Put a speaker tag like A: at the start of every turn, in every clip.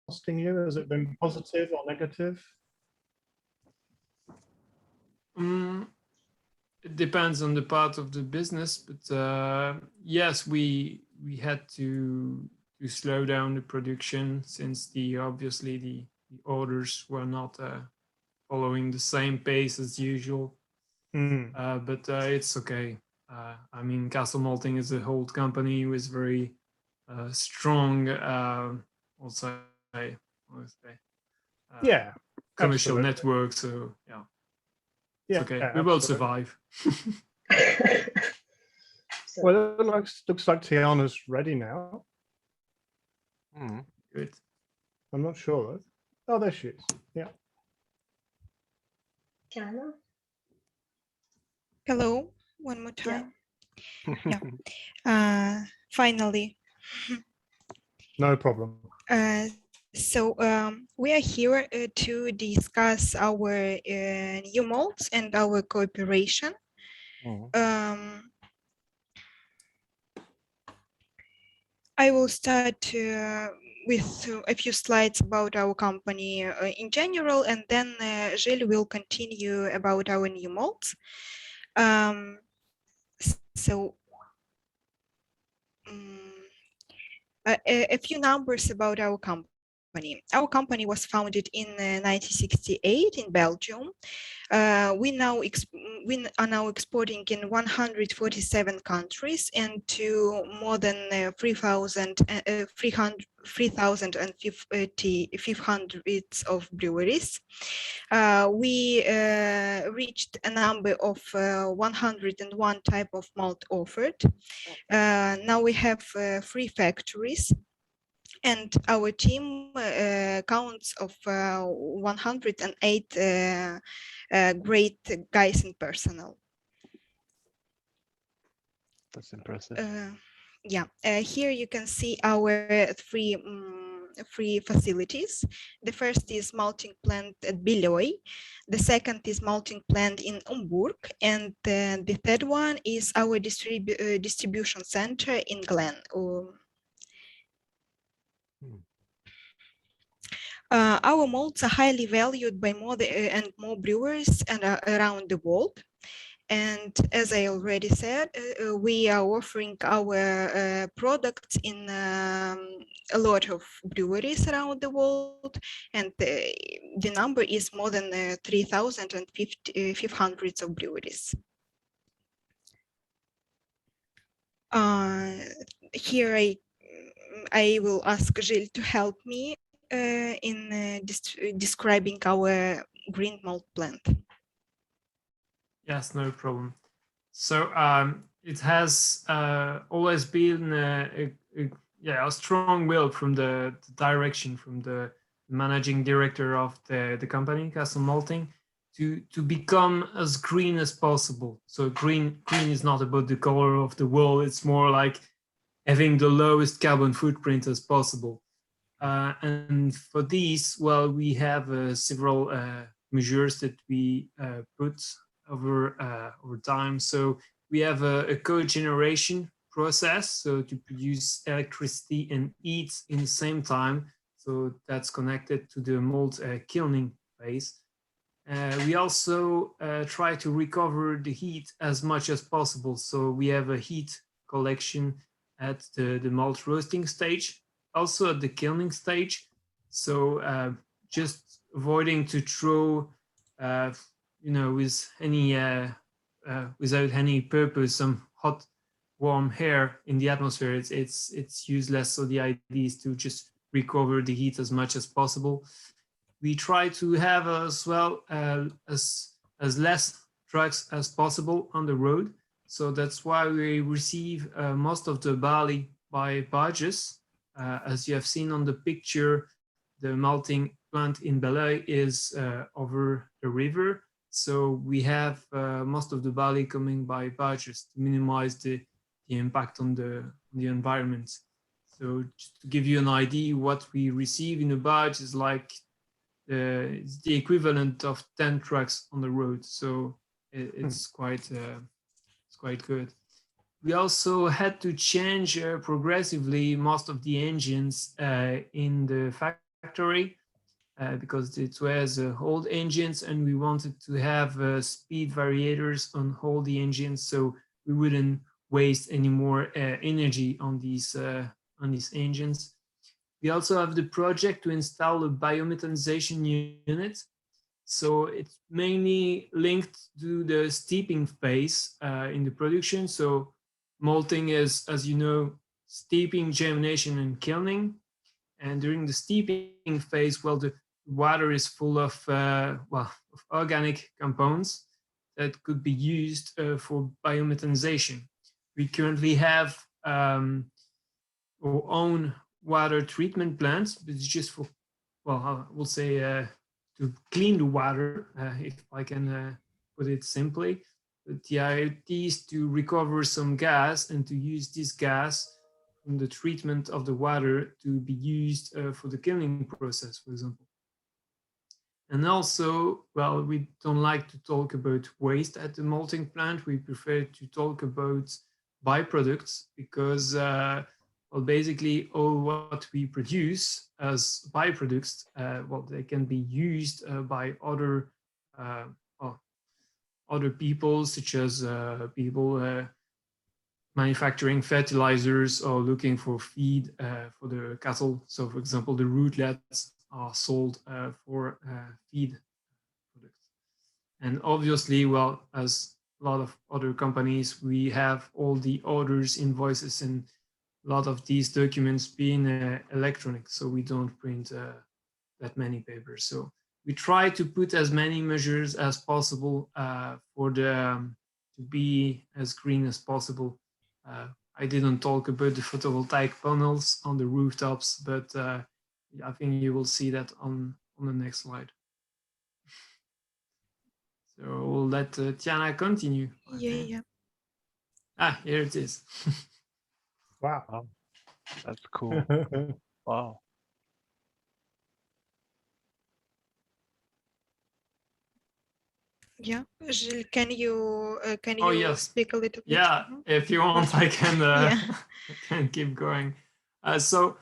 A: costing you? Has it been positive or negative?
B: It depends on the part of the business, but yes, we had to slow down the production since obviously the orders were not following the same pace as usual. But it's okay. I mean, Castle Malting is a whole company with very strong, also,
A: yeah,
B: commercial
A: absolutely.
B: network. So yeah,
A: yeah,
B: okay.
A: yeah,
B: We will
A: absolutely.
B: survive.
A: Well, it looks like Tiana's ready now.
B: Good.
A: I'm not sure. Oh, there she is. Yeah.
C: Tiana?
D: Hello, one more
C: Yeah.
D: time. Yeah. Finally.
A: No problem.
D: So we are here to discuss our new molds and our cooperation. I will start with a few slides about our company in general, and then Gilles will continue about our new molds. So a few numbers about our company. Our company was founded in 1968 in Belgium. We are now exporting in 147 countries and to more than 3,500 of breweries. We reached a number of 101 type of malt offered. Now we have 3 factories, and our team counts of 108 great guys and personnel.
E: That's impressive.
D: Yeah, here you can see our three facilities. The first is malting plant at Billoy. The second is malting plant in Hamburg, and the third one is our distribution center in Glen. Our malts are highly valued by more and more brewers and around the world. And as I already said, we are offering our products in a lot of breweries around the world, and the number is more than 3,500 of breweries. Here I will ask Gilles to help me in describing our green malt plant.
B: Yes, no problem. So it has always been a strong will from the direction from the managing director of the company, Castle Malting, to become as green as possible. So green is not about the color of the wall. It's more like having the lowest carbon footprint as possible. And for these, well, we have several measures that we put over time. So we have a cogeneration process, so to produce electricity and heat in the same time. So that's connected to the malt kilning phase. We also try to recover the heat as much as possible. So we have a heat collection at the malt roasting stage, also at the kilning stage. So just avoiding to throw, with any without any purpose, some hot, warm air in the atmosphere. It's useless. So the idea is to just recover the heat as much as possible. We try to have as well as less trucks as possible on the road. So that's why we receive most of the barley by barges. As you have seen on the picture, the malting plant in Belay is over the river. So we have most of the barley coming by barges to minimize the impact on the environment. So just to give you an idea, what we receive in a barge is like it's the equivalent of 10 trucks on the road. So it's quite good. We also had to change progressively most of the engines in the factory. factory because it was old engines, and we wanted to have speed variators on all the engines, so we wouldn't waste any more energy on these engines. We also have the project to install a biomethanization unit. So it's mainly linked to the steeping phase in the production. So malting is, as you know, steeping, germination, and kilning. And during the steeping phase, well, the water is full of, of organic compounds that could be used for biomethanization. We currently have our own water treatment plants, but it's just for, well, I will say to clean the water, if I can put it simply. But the idea is to recover some gas and to use this gas from the treatment of the water to be used for the kilning process, for example. And also, well, we don't like to talk about waste at the malting plant. We prefer to talk about byproducts because, well, basically all what we produce as byproducts, well, they can be used by other other people, such as people manufacturing fertilizers or looking for feed for the cattle. So, for example, the rootlets are sold for feed products. And obviously, well, as a lot of other companies, we have all the orders, invoices, and a lot of these documents being electronic, so we don't print that many papers. So we try to put as many measures as possible for the to be as green as possible. I didn't talk about the photovoltaic panels on the rooftops, but I think you will see that on the next slide. So we'll let Tiana continue.
D: Yeah.
B: Ah, here it is.
A: Wow.
E: Wow. That's cool. Wow.
D: Yeah, Gilles, can you
B: Oh, yes.
D: speak a little bit?
B: Yeah, if you want, I can
D: Yeah.
B: I can keep going. So,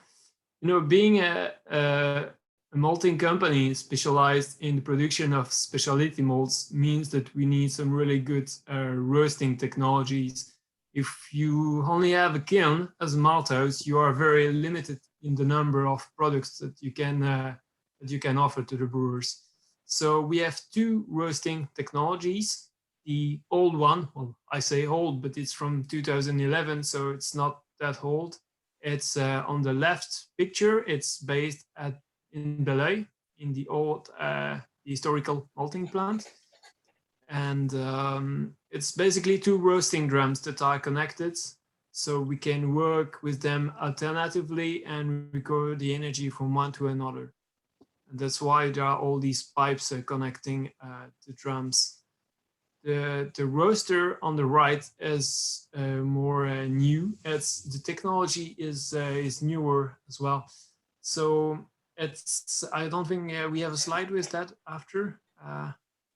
B: you know, being a malting company specialized in the production of specialty malts means that we need some really good roasting technologies. If you only have a kiln as a malt house, you are very limited in the number of products that you can offer to the brewers. So we have two roasting technologies. The old one, well, I say old, but it's from 2011, so it's not that old. It's on the left picture. It's based in Belay, in the old historical malting plant. And it's basically two roasting drums that are connected. So we can work with them alternatively and record the energy from one to another. And that's why there are all these pipes connecting the drums. The roaster on the right is more new. The technology is newer as well. So I don't think we have a slide with that after.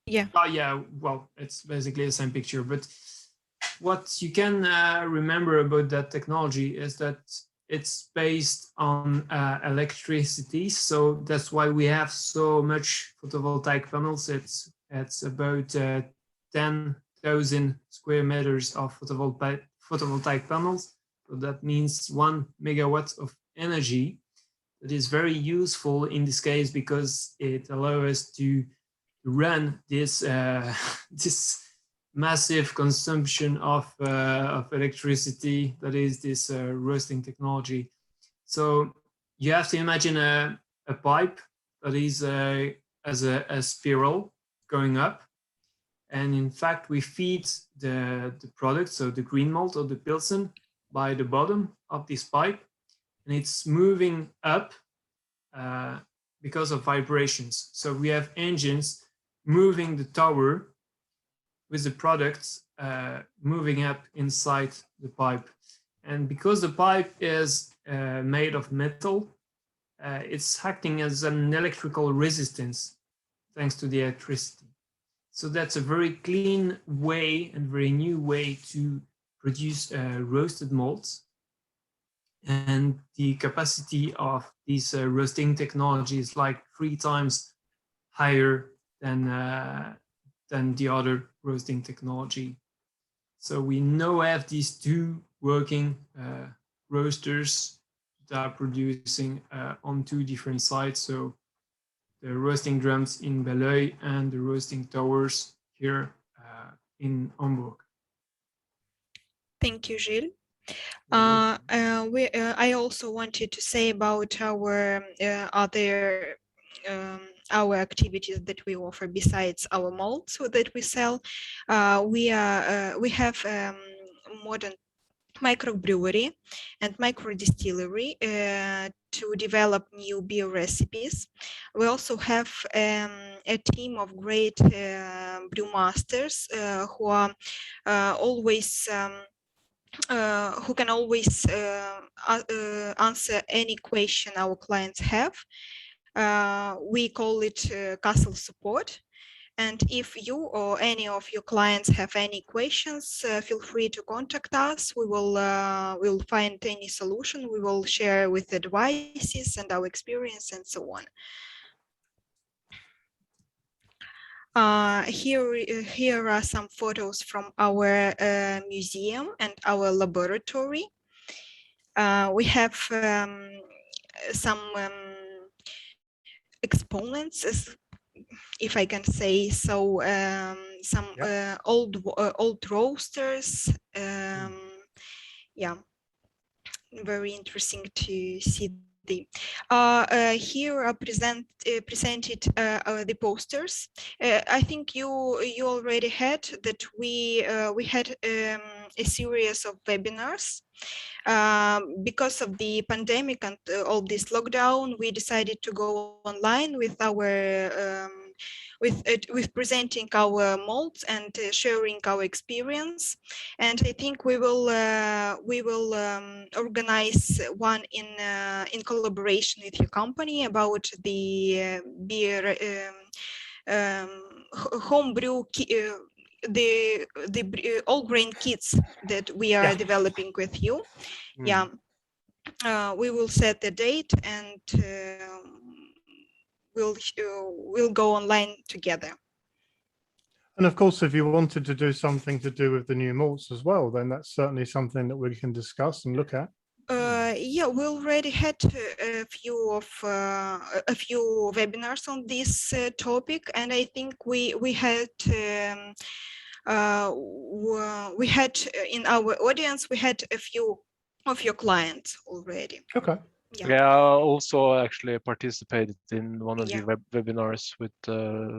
D: Yeah.
B: Oh yeah, well, it's basically the same picture. But what you can remember about that technology is that it's based on electricity. So that's why we have so much photovoltaic panels. It's about 10,000 square meters of photovoltaic panels. So that means 1 megawatt of energy. That is very useful in this case because it allows us to run this this massive consumption of electricity, that is this roasting technology. So you have to imagine a pipe that is as a spiral going up. And in fact, we feed the product, so the green malt or the Pilsen, by the bottom of this pipe. And it's moving up because of vibrations. So we have engines moving the tower with the products moving up inside the pipe. And because the pipe is made of metal, it's acting as an electrical resistance thanks to the electricity. So that's a very clean way and very new way to produce roasted malts. and the capacity of this roasting technology is like 3 times higher than the other roasting technology. So we now have these two working roasters that are producing on 2 different sites. So the roasting drums in Belleuil and the roasting towers here in Hamburg.
D: Thank you, Gilles. I also wanted to say about our other our activities that we offer besides our malts that we sell. We have modern microbrewery and microdistillery to develop new beer recipes. We also have a team of great brewmasters who are always who can always answer any question our clients have. We call it castle support. And if you or any of your clients have any questions, feel free to contact us. We will find any solution. We will share with advices and our experience and so on. Here are some photos from our museum and our laboratory. We have some exponents, if I can say so, some old roasters. Yeah, very interesting to see. Here are presented the posters. I think you already had that we had a series of webinars. Because of the pandemic and all this lockdown, we decided to go online with our with presenting our molds and sharing our experience. And I think we will organize one in collaboration with your company about the beer homebrew the all grain kits that we are developing with you. Yeah, we will set the date and we'll go online together.
A: And of course, if you wanted to do something to do with the new malts as well, then that's certainly something that we can discuss and look at.
D: Yeah, we already had a few webinars on this topic, and I think we had in our audience we had a few of your clients already.
A: Okay.
E: Yeah, I also actually participated in one of the webinars with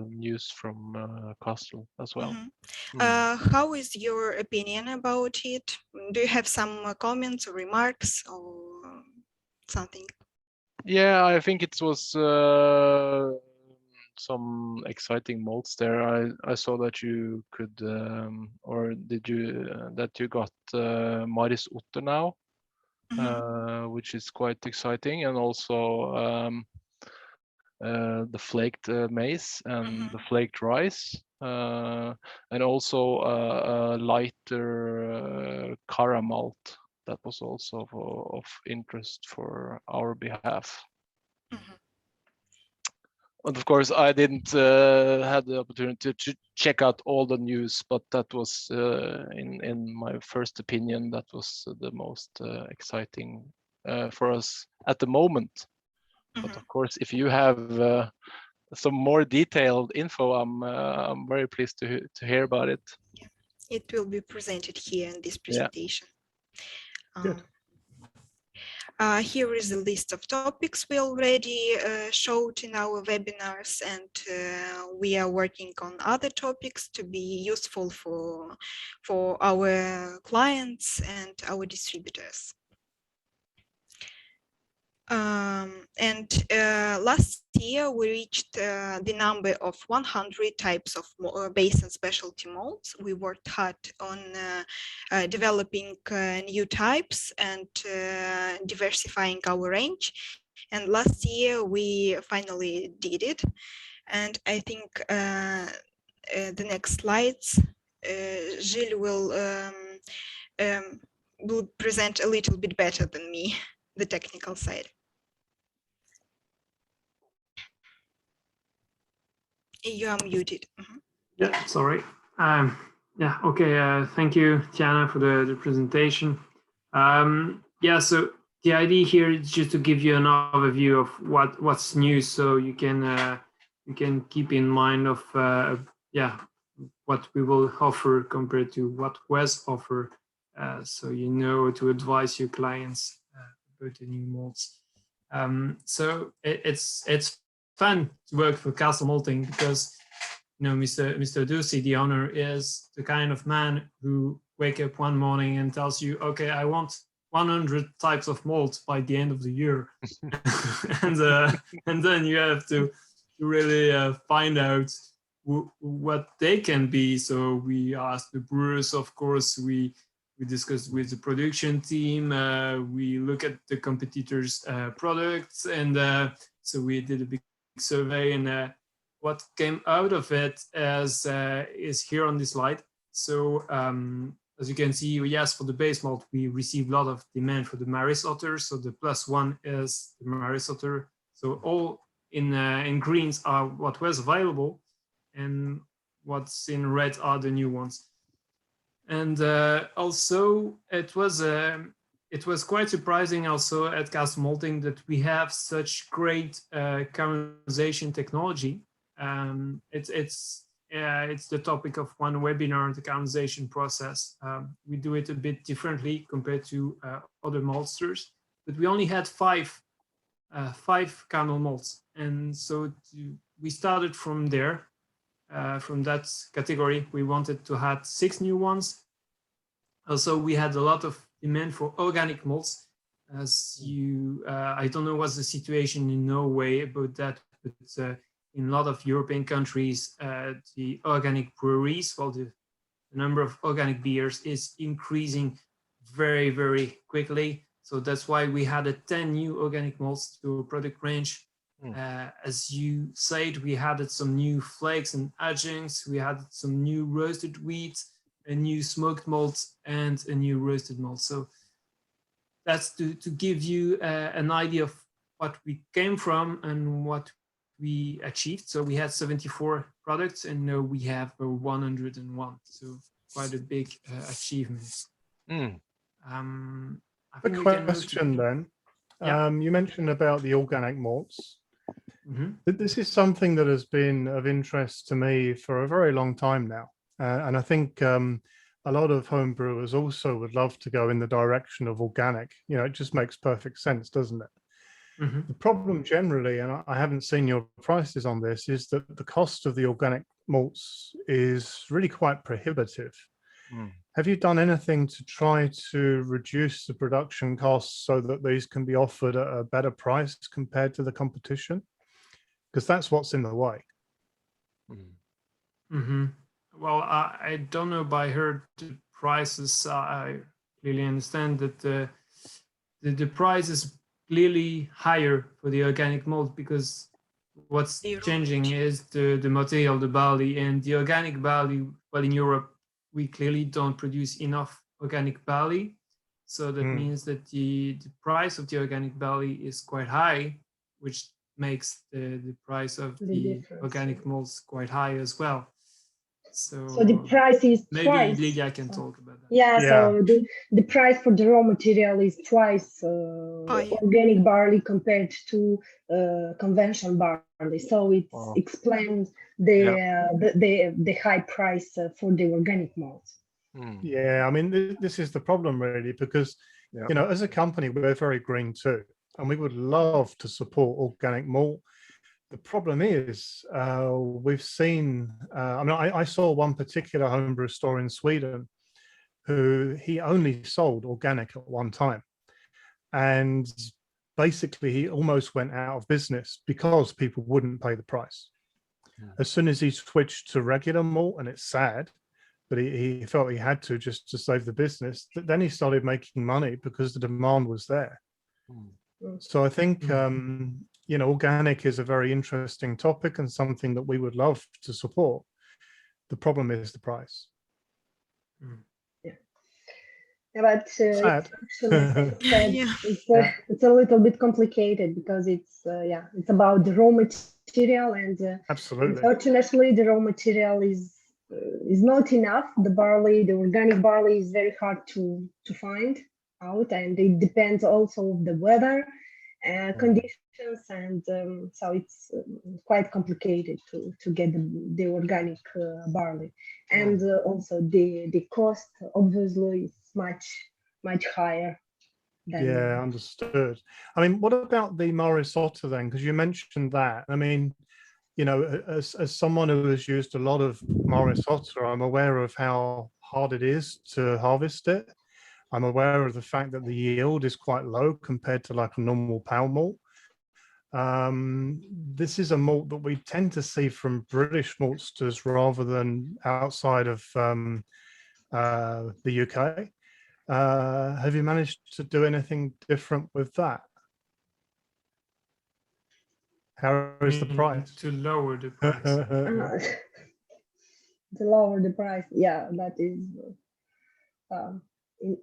E: news from Castle as well.
D: How is your opinion about it? Do you have some comments or remarks or something?
E: Yeah, I think it was some exciting molds there. I saw that you could, or did you, that you got Maris Otter now, which is quite exciting, and also the flaked maize and the flaked rice, and also a lighter Cara malt that was also of interest for our behalf. And of course, I didn't have the opportunity to check out all the news, but that was, in my first opinion, that was the most exciting for us at the moment. But of course, if you have some more detailed info, I'm very pleased to hear about it.
D: Yeah. It will be presented here in this presentation.
A: Good.
D: Here is a list of topics we already showed in our webinars, and we are working on other topics to be useful for our clients and our distributors. Last year we reached the number of 100 types of base and specialty molds. We worked hard on developing new types and diversifying our range. And last year we finally did it. And I think the next slides, Gilles will present a little bit better than me, the technical side. You are muted.
B: Yeah, sorry. Yeah, okay. Thank you, Tiana, for the presentation. Yeah, so the idea here is just to give you an overview of what's new, so you can keep in mind of yeah, what we will offer compared to what was offered, so you know to advise your clients about the new molds. So it's fun to work for Castle Malting because Mr. Ducey, the owner, is the kind of man who wake up one morning and tells you, okay, I want 100 types of malt by the end of the year. and then you have to really find out what they can be. So we asked the brewers, of course, we discussed with the production team, we look at the competitors' products, and so we did a big survey, and what came out of it is here on this slide. So as you can see, yes, for the base malt, we received a lot of demand for the Maris Otter. So the +1 is the Maris Otter. So all in greens are what was available, and what's in red are the new ones. And also it was quite surprising also at Castle Malting that we have such great caramelization technology. It's the topic of one webinar, the caramelization process. We do it a bit differently compared to other maltsters, but we only had five caramel malts, and so we started from there. From that category, we wanted to have 6 new ones. Also, we had a lot of demand for organic malts. As you, I don't know what's the situation in Norway about that, but in a lot of European countries, the organic breweries, well, the number of organic beers is increasing very, very quickly. So that's why we added 10 new organic malts to our product range. As you said, we added some new flakes and adjuncts. We added some new roasted wheat, a new smoked malt, and a new roasted malt. So that's to give you an idea of what we came from and what we achieved. So we had 74 products, and now we have 101. So quite a big achievement.
A: Quick question then.
B: Yeah.
A: You mentioned about the organic malts.
B: Mm-hmm.
A: This is something that has been of interest to me for a very long time now. And I think a lot of home brewers also would love to go in the direction of organic. You know, it just makes perfect sense, doesn't it?
B: Mm-hmm.
A: The problem generally, and I haven't seen your prices on this, is that the cost of the organic malts is really quite prohibitive. Have you done anything to try to reduce the production costs so that these can be offered at a better price compared to the competition? Because that's what's in the way.
B: Mm-hmm. Well, I don't know by heard the prices. I clearly understand that the price is clearly higher for the organic malt because what's changing is the material, the barley, and the organic barley. Well, in Europe, we clearly don't produce enough organic barley. So that means that the price of the organic barley is quite high, which makes the price of the organic malts quite high as well. So
C: the price is
B: maybe
C: twice.
B: Lydia can talk about that.
C: Yeah, so the price for the raw material is twice organic barley compared to conventional barley. So it explains the high price for the organic malt.
A: Yeah, I mean, this is the problem really, because, you know, as a company, we're very green too, and we would love to support organic malt. The problem is we've seen, I mean, I saw one particular homebrew store in Sweden who he only sold organic at one time. And basically he almost went out of business because people wouldn't pay the price. As soon as he switched to regular malt, and it's sad, but he felt he had to just to save the business, then he started making money because the demand was there. So I think, you know, organic is a very interesting topic and something that we would love to support. The problem is the price.
C: But
A: Sad.
C: it's a little bit complicated because it's about the raw material, and
A: Absolutely.
C: unfortunately the raw material is not enough. The organic barley is very hard to find out, and it depends also on the weather conditions, and so it's quite complicated to get the organic barley, and also the cost obviously is much higher than.
A: Yeah, understood. I mean, what about the Morris Otter then? Because you mentioned that. I mean, you know, as someone who has used a lot of Morris Otter, I'm aware of how hard it is to harvest it. I'm aware of the fact that the yield is quite low compared to like a normal pale malt. This is a malt that we tend to see from British maltsters rather than outside of the UK. Have you managed to do anything different with that? How is the price?
B: To lower the price.
C: To lower the price, yeah, that is.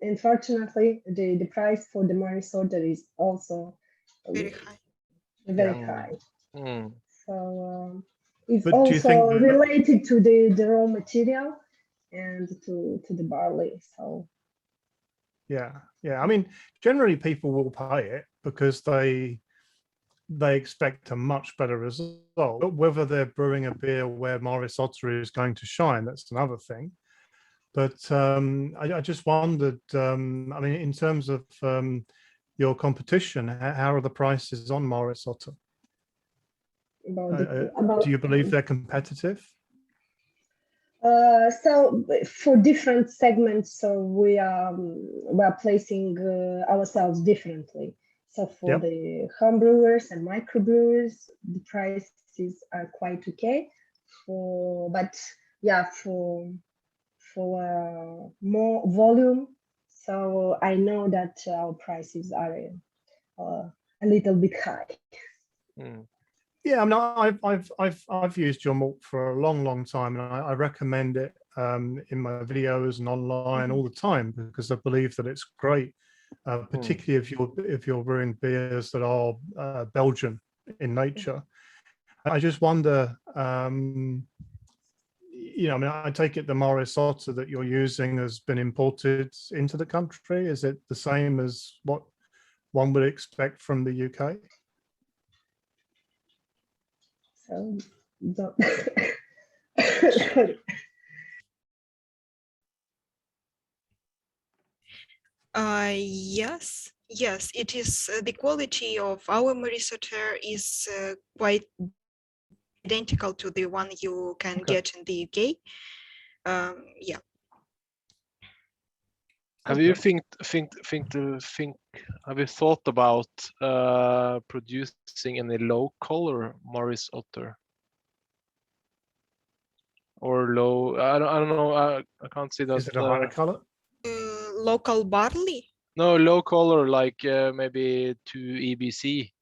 C: Unfortunately, the price for the Morris Otter is also
D: Very high.
C: Very high. So it's
A: But do you
C: also
A: think
C: related to the raw material and to the barley. So
A: yeah. I mean, generally people will pay it because they expect a much better result. But whether they're brewing a beer where Morris Otter is going to shine, that's another thing. But I just wondered, I mean, in terms of your competition, how are the prices on Morris Otter? Do you believe they're competitive?
C: So for different segments, so we are placing ourselves differently. So for the home brewers and microbrewers, the prices are quite okay. For more volume, so I know that our prices are a little bit high.
A: Yeah, I mean, I've used your malt for a long time, and I recommend it in my videos and online all the time because I believe that it's great, particularly if you're brewing beers that are Belgian in nature. I just wonder, you know, I mean, I take it the Morris Otter that you're using has been imported into the country. Is it the same as what one would expect from the UK?
C: So,
D: yes, it is. The quality of our Morris Otter is quite identical to the one you can get in the UK. Yeah.
E: Have you have you thought about producing any low color Morris Otter? Or low, I don't know, I can't see that.
A: Is it a higher color?
D: Local barley?
E: No, low color, like maybe 2 EBC.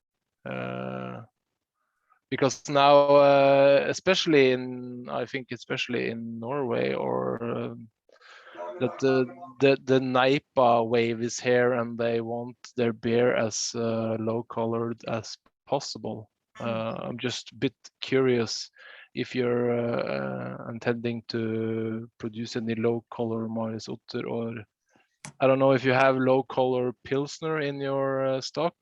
E: Because now, especially in Norway, or that the NIPA wave is here, and they want their beer as low colored as possible. I'm just a bit curious if you're intending to produce any low color Morris Otter, or I don't know if you have low color Pilsner in your stock.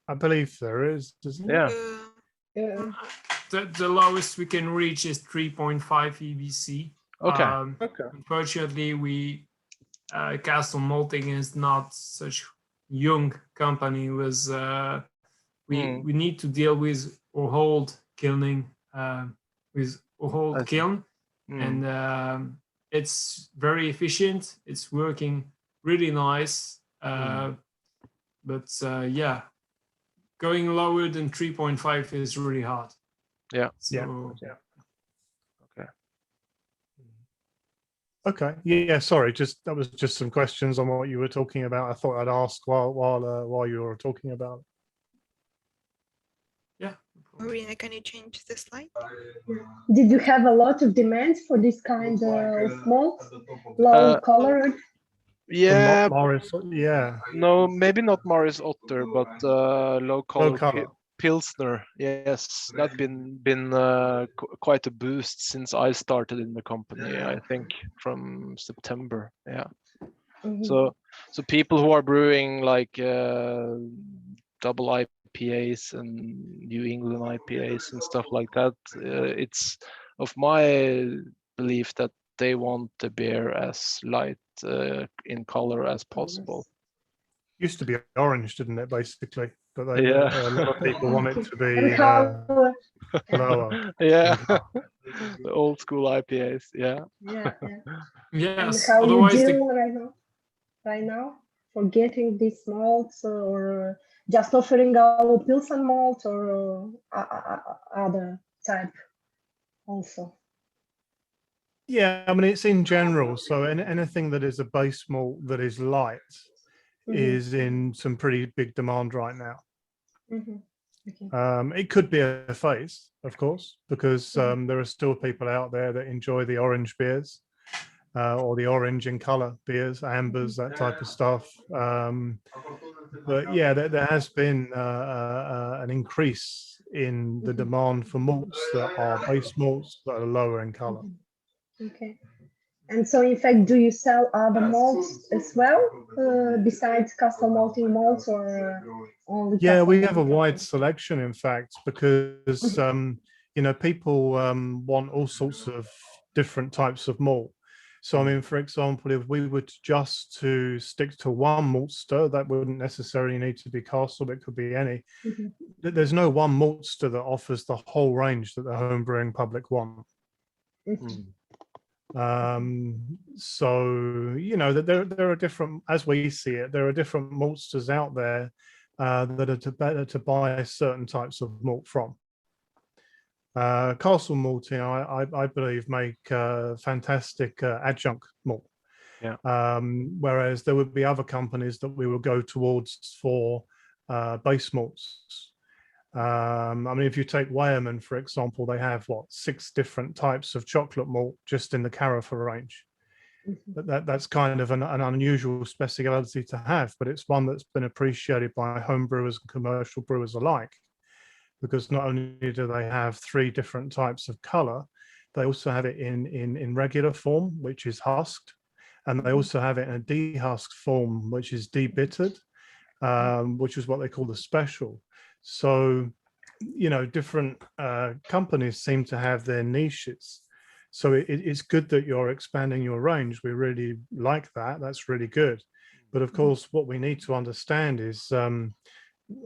A: I believe there is, isn't it?
E: Yeah.
B: The lowest we can reach is 3.5 EBC.
E: Okay.
B: Unfortunately, Castle Malting is not such young company. We need to deal with Ohold kilning, with Ohold kiln, and it's very efficient. It's working really nice, but yeah, going lower than 3.5 is really hard.
E: Yeah.
B: So,
E: yeah.
A: Okay. Yeah. Sorry. That was just some questions on what you were talking about. I thought I'd ask while you were talking about it.
B: Yeah.
D: Marina, can you change the slide?
C: Did you have a lot of demands for this kind of malt, low colored?
E: Yeah,
A: Morris, yeah.
E: no, maybe not Morris Otter, but low color
A: color.
E: Pilsner. Yes, that's been quite a boost since I started in the company. I think from September. Yeah. So people who are brewing like double IPAs and New England IPAs and stuff like that, it's of my belief that they want the beer as light in color as possible.
A: Used to be orange, didn't it, basically? But a lot of people want it to be lower.
E: Yeah, the old school IPAs. Yeah.
B: Yes.
C: And how you
B: Otherwise,
C: deal right now for getting these malts, or just offering our Pilsen malt, or other type also?
A: Yeah, I mean, it's in general. So anything that is a base malt that is light is in some pretty big demand right now.
C: Okay.
A: It could be a phase, of course, because there are still people out there that enjoy the orange beers or the orange in color beers, ambers, that type of stuff. But yeah, there has been an increase in the demand for malts that are base malts that are lower in color.
C: Okay. And so, in fact, do you sell other malts as well, besides castle malting malts, or only?
A: Yeah,
C: castle
A: we have a
C: malting?
A: wide selection, in fact, because people want all sorts of different types of malt. So, I mean, for example, if we were just to stick to one maltster, that wouldn't necessarily need to be castle; it could be any. There's no one maltster that offers the whole range that the home brewing public want. So there are different, as we see it, there are different maltsters out there that are better to buy certain types of malt from. Castle malting, I believe, make fantastic adjunct malt.
E: Yeah.
A: Whereas there would be other companies that we will go towards for base malts. I mean, if you take Weyermann, for example, they have 6 different types of chocolate malt just in the Carafa range. That's kind of an unusual speciality to have, but it's one that's been appreciated by home brewers and commercial brewers alike, because not only do they have 3 different types of color, they also have it in regular form, which is husked, and they also have it in a dehusked form, which is debittered, which is what they call the special. So, different companies seem to have their niches. So it's good that you're expanding your range. We really like that. That's really good. But of course, what we need to understand is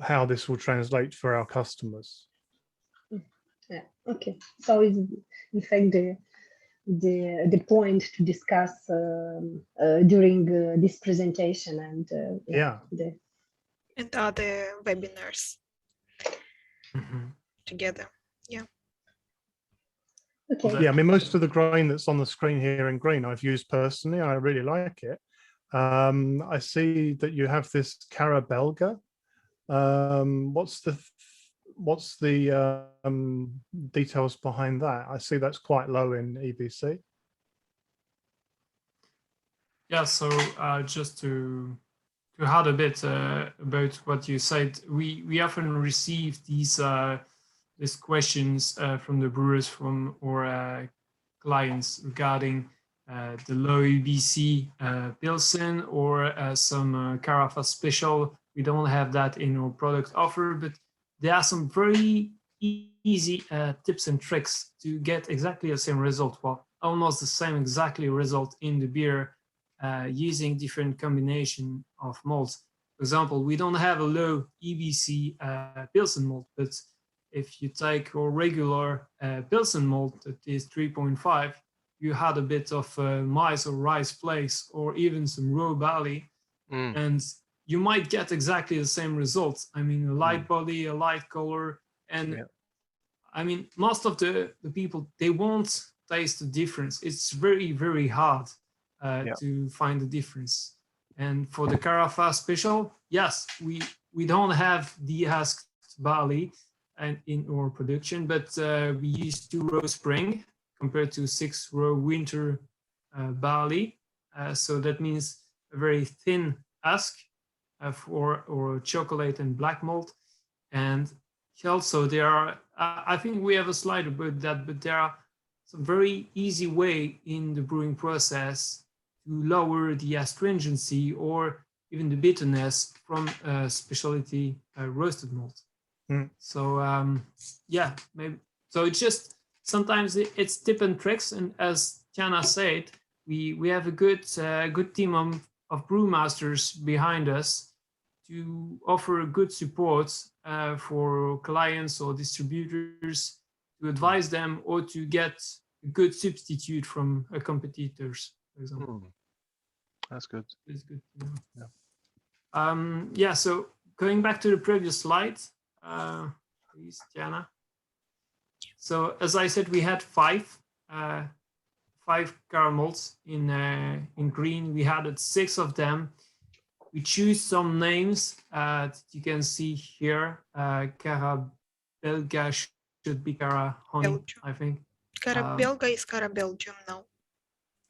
A: how this will translate for our customers.
C: Yeah. Okay. So it's in fact the point to discuss during this presentation and
D: and other webinars together. Yeah.
C: Okay.
A: Yeah, I mean, most of the grain that's on the screen here in green, I've used personally. I really like it. I see that you have this Cara Belga. What's the details behind that? I see that's quite low in EBC.
B: Yeah, so just to add a bit about what you said, we often receive these questions from the brewers, from our clients, regarding the low EBC Pilsen or some Carafa Special. We don't have that in our product offer, but there are some very easy tips and tricks to get exactly the same result, well, almost the same exactly result in the beer, using different combination of malts. For example, we don't have a low EBC Pilsen malt, but if you take our regular Pilsen malt that is 3.5, you had a bit of maize or rice flakes or even some raw barley, and you might get exactly the same results. I mean, a light body, a light color, and I mean, most of the people, they won't taste the difference. It's very, very hard to find the difference. And for the Carafa Special, yes, we don't have dehusked barley and in our production, but we use 2-row spring compared to 6-row winter barley. So that means a very thin husk for or chocolate and black malt. And also there are, I think we have a slide about that, but there are some very easy way in the brewing process to lower the astringency or even the bitterness from specialty roasted malt. So yeah, maybe. So it's just sometimes it's tip and tricks, and as Tiana said, we have a good team of brewmasters behind us to offer good support for clients or distributors, to advise them or to get a good substitute from a competitors, for example.
E: That's good.
B: It's good. Yeah. So going back to the previous slide, please, Tiana. So as I said, we had five caramels in green. We added 6 of them. We choose some names that you can see here. Cara Belga should be Cara Honey, Belgium. I think.
D: Cara Belga is Cara Belgium now.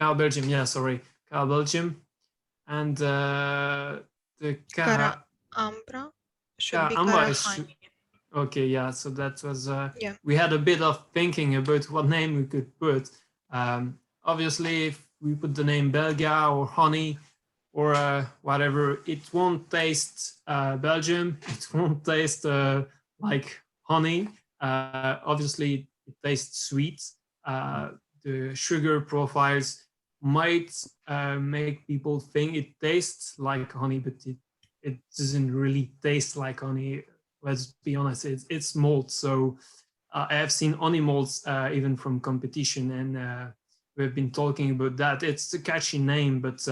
B: Cara Belgium, yeah, sorry. Cara Belgium. And the Cara
D: Ambra should be Cara Honey.
B: Okay, yeah, so that was, we had a bit of thinking about what name we could put. Obviously, if we put the name Belga or Honey, or whatever, it won't taste Belgium. It won't taste like honey. Obviously, it tastes sweet. The sugar profiles might make people think it tastes like honey, but it doesn't really taste like honey. Let's be honest, it's malt. So I have seen honey malts even from competition, and we've been talking about that. It's a catchy name, but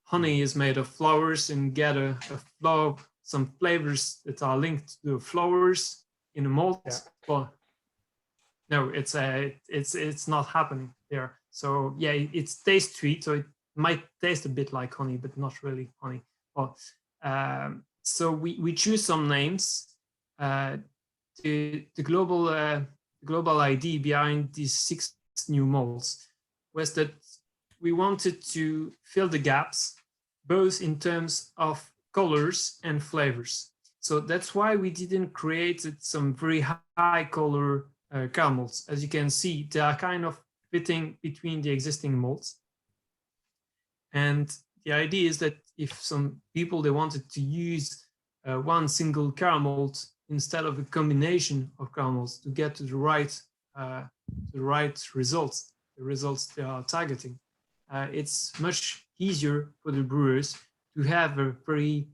B: honey is made of flowers, and get some flavors that are linked to the flowers in a malt. Yeah. Well, no, it's not happening there. So yeah, it tastes sweet, so it might taste a bit like honey, but not really honey. Well, so we choose some names. The global idea behind these 6 new malts was that we wanted to fill the gaps, both in terms of colors and flavors. So that's why we didn't create some very high color caramels. As you can see, they are kind of fitting between the existing malts. And the idea is that if some people, they wanted to use one single caramel instead of a combination of caramels to get to the right results, the results they are targeting. It's much easier for the brewers to have a very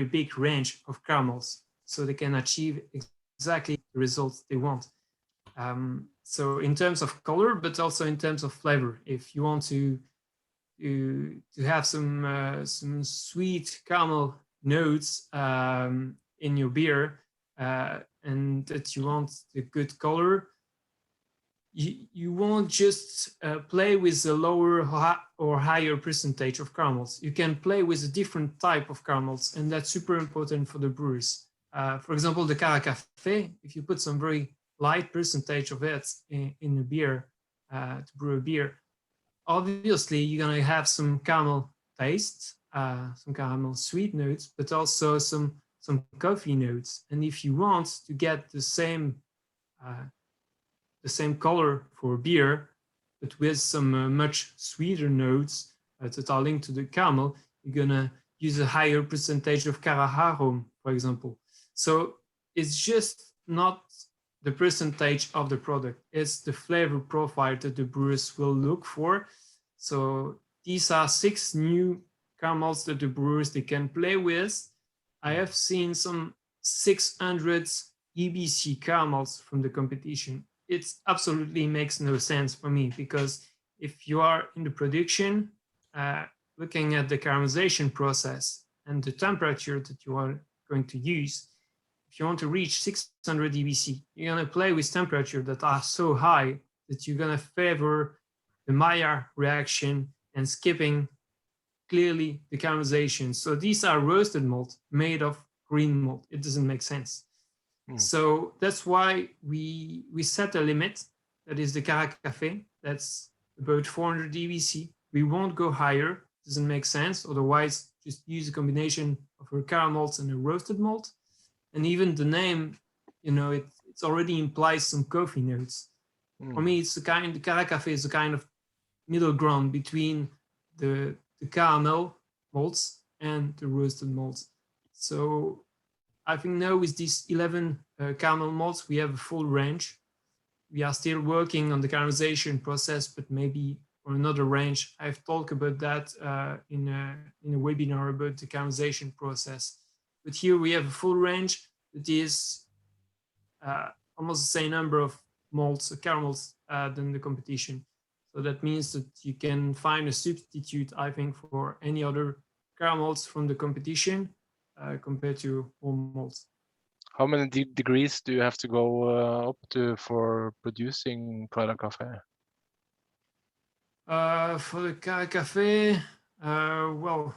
B: big range of caramels, so they can achieve exactly the results they want. So in terms of color, but also in terms of flavor, if you want to have some sweet caramel notes in your beer, and that you want a good color, you won't just play with a lower or higher percentage of caramels. You can play with a different type of caramels, and that's super important for the brewers. For example, the Cara Café, if you put some very light percentage of it in a beer, to brew a beer, obviously you're gonna have some caramel taste, some caramel sweet notes, but also some coffee notes. And if you want to get the same color for beer, but with some much sweeter notes that are linked to the caramel, you're gonna use a higher percentage of Cara Harum, for example. So it's just not the percentage of the product, it's the flavor profile that the brewers will look for. So these are 6 new caramels that the brewers, they can play with. I have seen some 600 EBC caramels from the competition. It absolutely makes no sense for me, because if you are in the production, looking at the caramelization process and the temperature that you are going to use, if you want to reach 600 EBC, you're going to play with temperatures that are so high that you're going to favor the Maillard reaction and skipping clearly the caramelization. So these are roasted malt made of green malt. It doesn't make sense. So that's why we set a limit, that is the Cara Café, that's about 400 EBC. we won't go higher. Doesn't make sense. Otherwise, just use a combination of a caramel malt and a roasted malt. And even the name, you know, it's already implies some coffee notes. For me, it's the Cara Café is a kind of middle ground between the caramel malts and the roasted malts. So I think now with these 11 caramel malts, we have a full range. We are still working on the caramelization process, but maybe for another range. I've talked about that in a webinar about the caramelization process. But here we have a full range that is almost the same number of malts, caramels than the competition. So that means that you can find a substitute, I think, for any other caramels from the competition compared to all malts.
E: How many degrees do you have to go up to for producing Cara Café?
B: For the Cara Café, well,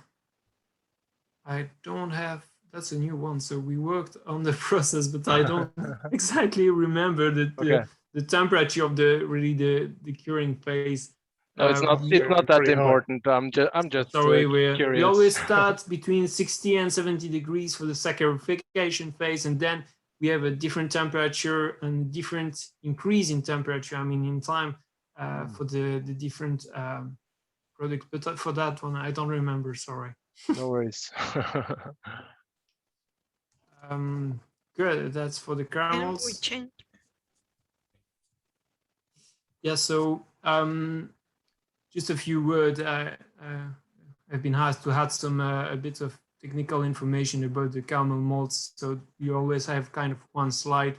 B: I don't have, that's a new one. So we worked on the process, but I don't exactly remember the temperature of the curing phase.
E: No, it's not that important. I'm just
B: sorry.
E: Curious.
B: We always start between 60 and 70 degrees for the saccharification phase, and then we have a different temperature and different increase in temperature. I mean, in time for the different products. But for that one, I don't remember. Sorry.
E: No worries.
B: Good. That's for the caramels. Yeah. So. Just a few words. I've been asked to add some a bit of technical information about the caramel malts. So you always have kind of one slide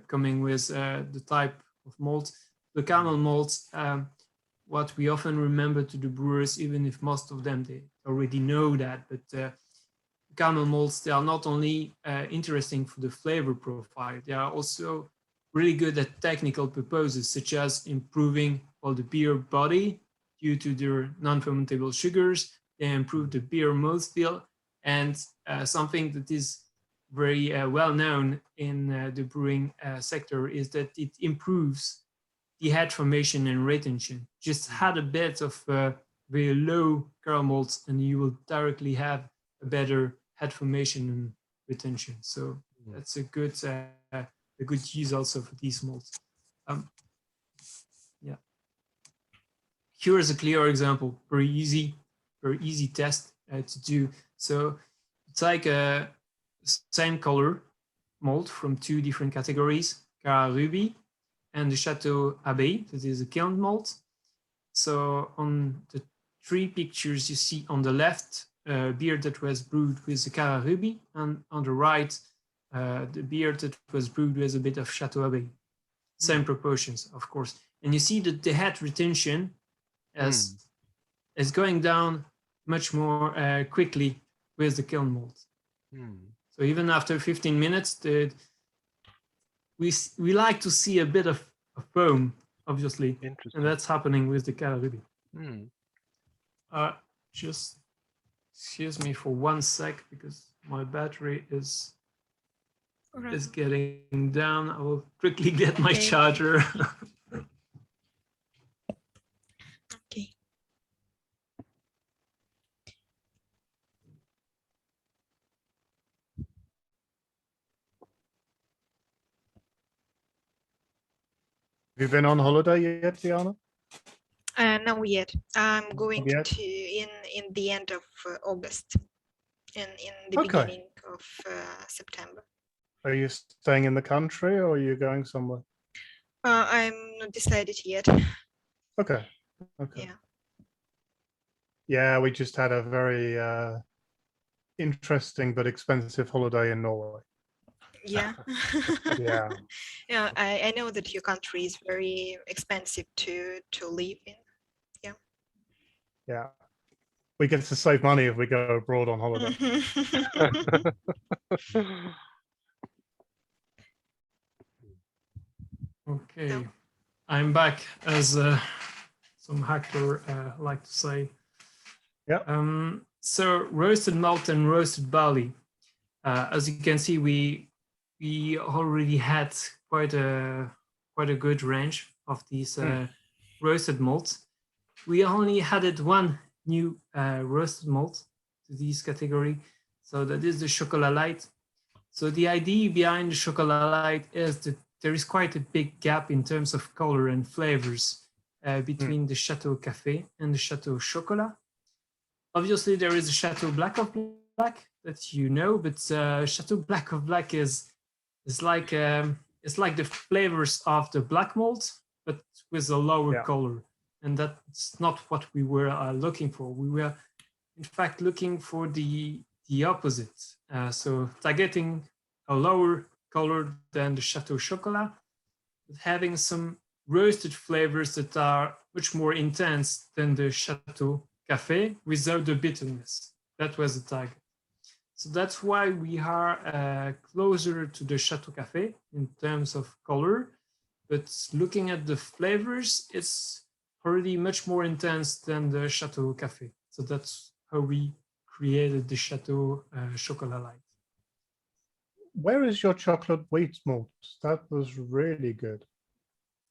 B: coming with the type of malt. The caramel malts, what we often remember to the brewers, even if most of them they already know that, but caramel malts, they are not only interesting for the flavor profile, they are also really good at technical purposes, such as improving the beer body due to their non-fermentable sugars. They improve the beer mouthfeel, and something that is very well known in the brewing sector is that it improves the head formation and retention. Just add a bit of very low caramel malts, and you will directly have a better head formation and retention. So that's a good use also for these malts. Yeah. Here is a clear example, very easy test to do. So it's like a same color malt from two different categories, Cara Ruby and the Chateau Abbey, that is a kiln malt. So on the three pictures you see on the left, beer that was brewed with the Cara Ruby, and on the right, the beer that was brewed with a bit of Chateau Abbey. Same proportions, of course. And you see that the head retention is going down much more quickly with the kiln malt. So even after 15 minutes, we like to see a bit of foam, obviously. And that's happening with the Cara Ruby. Just excuse me for 1 sec, because my battery is getting down. I will quickly get my charger.
D: Okay.
A: Have you been on holiday yet, Diana?
D: No, yet. I'm going to in the end of August, and in the beginning of September.
A: Are you staying in the country, or are you going somewhere?
D: I'm not decided yet.
A: Okay. Yeah, we just had a very interesting but expensive holiday in Norway.
D: Yeah.
A: Yeah.
D: Yeah, I know that your country is very expensive to live in. Yeah.
A: Yeah. We get to save money if we go abroad on holiday.
B: Okay, no. I'm back, as some hacker like to say.
A: Yeah.
B: So roasted malt and roasted barley. As you can see, we already had quite a good range of these roasted malts. we only added one new roasted malt to this category. So that is the Chocolat Light. So the idea behind the Chocolat Light is that there is quite a big gap in terms of color and flavors between the Chateau Café and the Chateau Chocolat. Obviously, there is a Chateau Black of Black that you know, but Chateau Black of Black is like it's like the flavors of the black malt, but with a lower color, and that's not what we were looking for. We were, in fact, looking for the opposite. So targeting a lower color than the Chateau Chocolat, but having some roasted flavors that are much more intense than the Chateau Café without the bitterness. That was the target. So that's why we are closer to the Chateau Café in terms of color, but looking at the flavors, it's already much more intense than the Chateau Café. So that's how we created the Chateau Chocolat Light.
A: Where is your chocolate wheat malt? That was really good.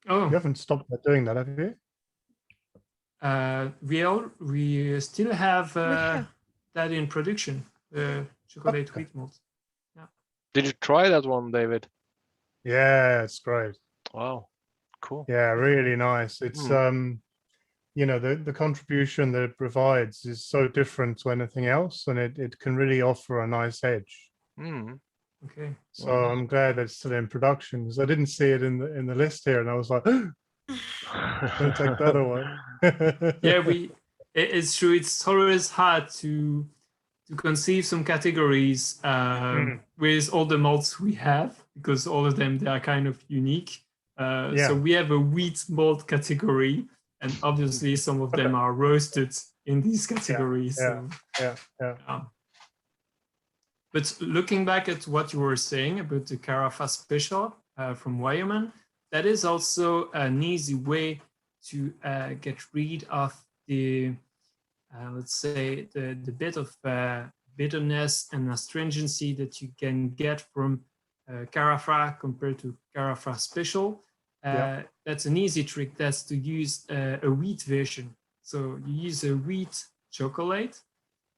B: Oh,
A: you haven't stopped doing that, have you?
B: We still have that in production. Chocolate wheat malt. Yeah.
E: Did you try that one, David?
A: Yeah, it's great.
E: Wow, cool.
A: Yeah, really nice. It's you know, the contribution that it provides is so different to anything else, and it can really offer a nice edge.
B: Okay.
A: So I'm glad that it's still in production, because I didn't see it in the list here, and I was like, don't take that away.
B: Yeah, it's true. It's always hard to conceive some categories with all the malts we have, because all of them, they are kind of unique. So we have a wheat malt category, and obviously some of them are roasted in these categories.
A: Yeah.
B: But looking back at what you were saying about the Carafa Special from Wyoming, that is also an easy way to get rid of the let's say the bit of bitterness and astringency that you can get from Carafa compared to Carafa Special. That's an easy trick. That's to use a wheat version. So you use a wheat chocolate,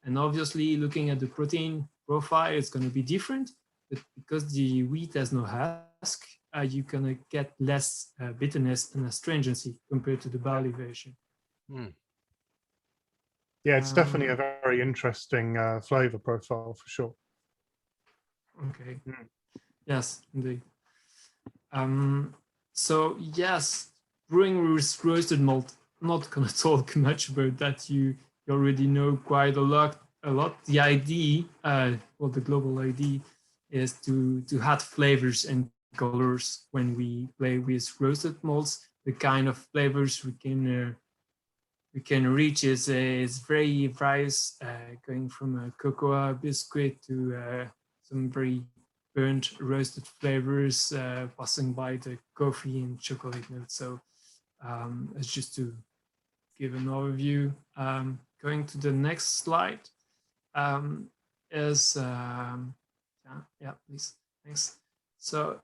B: and obviously looking at the protein profile, it's going to be different. But because the wheat has no husk, you're going to get less bitterness and astringency compared to the barley version.
A: Yeah, it's definitely a very interesting flavor profile for sure.
B: Okay. Yes, indeed. So yes, brewing with roasted malt. I'm not gonna talk much about that. You already know quite a lot. The idea, the global idea, is to add flavors and colors when we play with roasted malts. The kind of flavors we can reach is very various, going from a cocoa biscuit to some very burnt roasted flavors, passing by the coffee and chocolate notes. So it's just to give an overview. Going to the next slide is please, thanks. So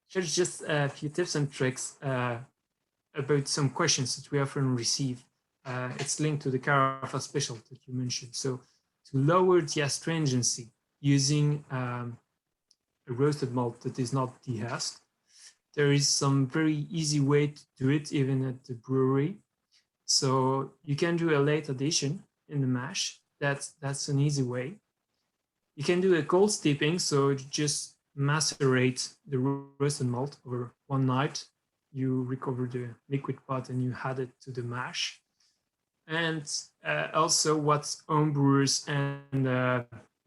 B: here's just a few tips and tricks about some questions that we often receive. It's linked to the Carafa Special that you mentioned. So to lower the astringency using a roasted malt that is not dehusked, there is some very easy way to do it, even at the brewery. So you can do a late addition in the mash. That's an easy way. You can do a cold steeping, so just macerate the roasted malt over one night. You recover the liquid part and you add it to the mash. And also what home brewers and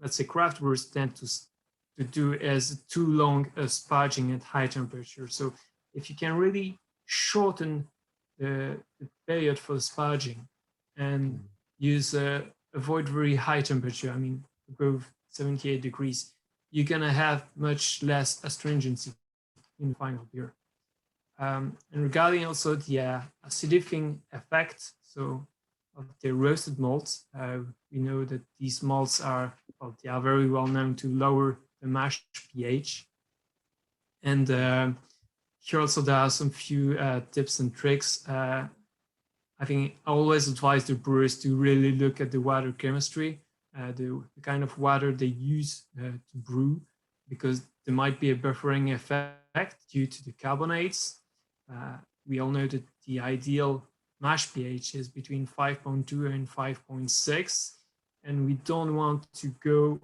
B: let's say craft brewers tend to do is too long sparging at high temperature. So if you can really shorten the period for sparging and avoid very high temperature, I mean above 78 degrees, you're gonna have much less astringency in the final beer. And regarding also the acidifying effect, so of the roasted malts, we know that these malts are very well known to lower the mash pH. And here also there are some few tips and tricks. I I think I always advise the brewers to really look at the water chemistry, the kind of water they use to brew, because there might be a buffering effect due to the carbonates. We all know that the ideal mash pH is between 5.2 and 5.6, and we don't want to go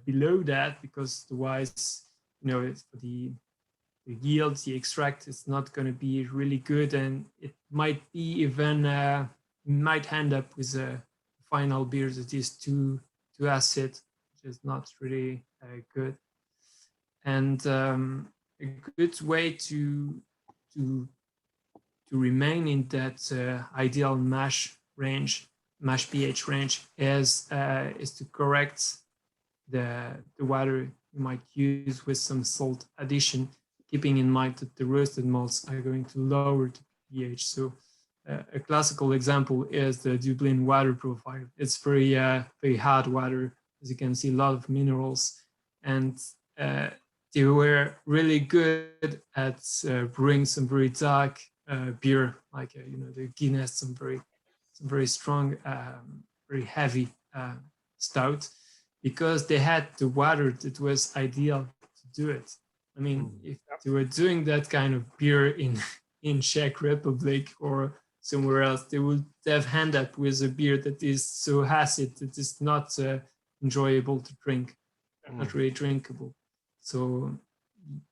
B: below that, because otherwise, for the yield, the extract is not going to be really good, and it might be even might end up with a final beer that is too acid, which is not really good. And a good way to remain in that ideal mash pH range is to correct the water you might use with some salt addition, keeping in mind that the roasted malts are going to lower the pH. So a classical example is the Dublin water profile. It's very hard water, as you can see, a lot of minerals, and they were really good at brewing some very dark beer, like the Guinness, some very strong, very heavy stout, because they had the water that was ideal to do it. I mean, if they were doing that kind of beer in Czech Republic or somewhere else, they would have ended up with a beer that is so acid that it's not enjoyable to drink, not really drinkable. So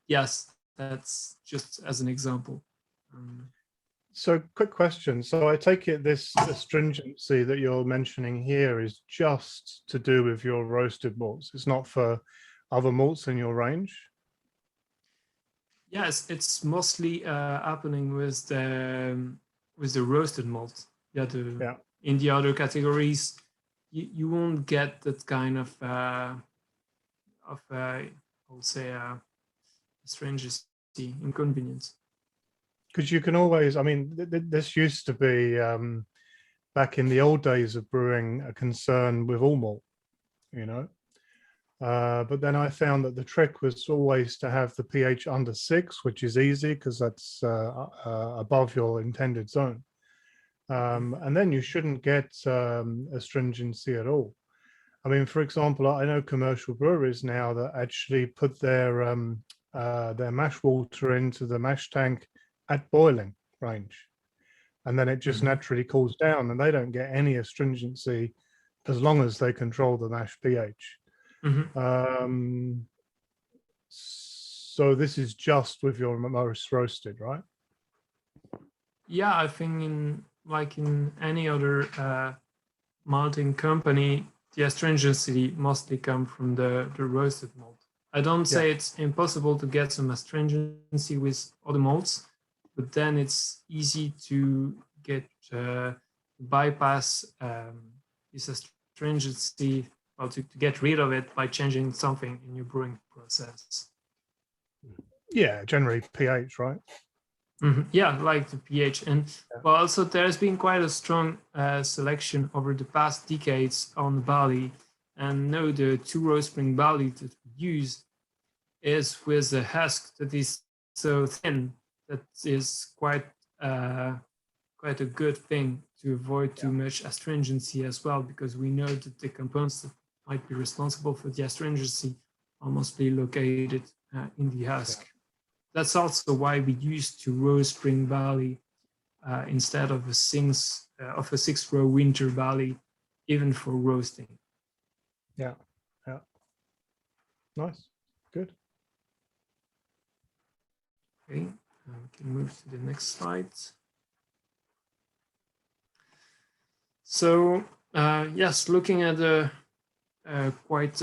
B: yes, that's just as an example.
A: So quick question. So I take it this astringency that you're mentioning here is just to do with your roasted malts. It's not for other malts in your range?
B: Yes, it's mostly happening with the roasted malt. In the other categories, you won't get that kind of I would say astringency, inconvenience.
A: Because you can always, I mean, this used to be back in the old days of brewing a concern with all malt, but then I found that the trick was always to have the pH under 6, which is easy because that's above your intended zone. And then you shouldn't get astringency at all. I mean, for example, I know commercial breweries now that actually put their mash water into the mash tank at boiling range, and then it just naturally cools down, and they don't get any astringency as long as they control the mash pH. So this is just with your most roasted, right?
B: Yeah, I think in any other malting company, the astringency mostly come from the roasted malt. I don't say it's impossible to get some astringency with other malts, but then it's easy to get bypass this astringency, or to get rid of it by changing something in your brewing process.
A: Yeah, generally pH, right?
B: Yeah, like the pH. And but also there's been quite a strong selection over the past decades on barley. And now the 2-row spring barley that we use is with a husk that is so thin that is quite a good thing to avoid too much astringency as well, because we know that the components that might be responsible for the astringency are mostly located in the husk. That's also why we use 2-row spring barley instead of a 6-row winter barley, even for roasting.
A: Yeah. Nice, good.
B: Okay, we can move to the next slide. So yes, looking at the quite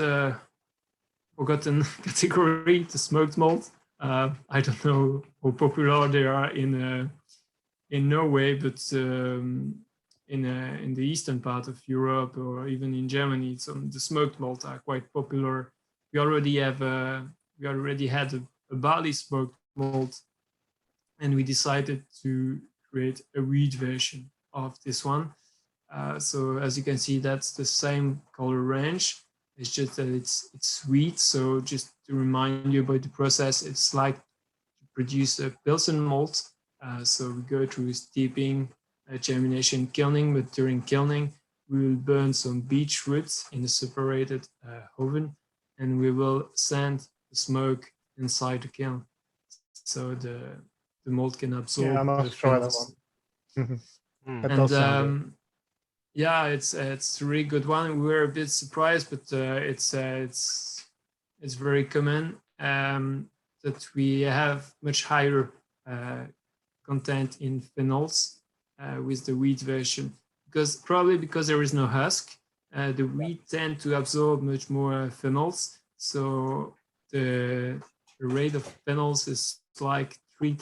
B: forgotten category, the smoked malt. I don't know how popular they are in Norway, but in the eastern part of Europe or even in Germany, the smoked malt are quite popular. We already had a barley smoked malt, and we decided to create a wheat version of this one. So as you can see, that's the same color range. It's just that it's sweet. So just to remind you about the process, it's like to produce a Pilsen malt. So we go through steeping, germination kilning, but during kilning, we will burn some beech roots in a separated oven, and we will send the smoke inside the kiln, so the malt can absorb.
A: Yeah, I must try that one. That does sound good.
B: Yeah, it's a really good one. We're a bit surprised, but it's very common that we have much higher content in phenols with the wheat version, because there is no husk. The wheat tend to absorb much more phenols, so the rate of phenols is like 2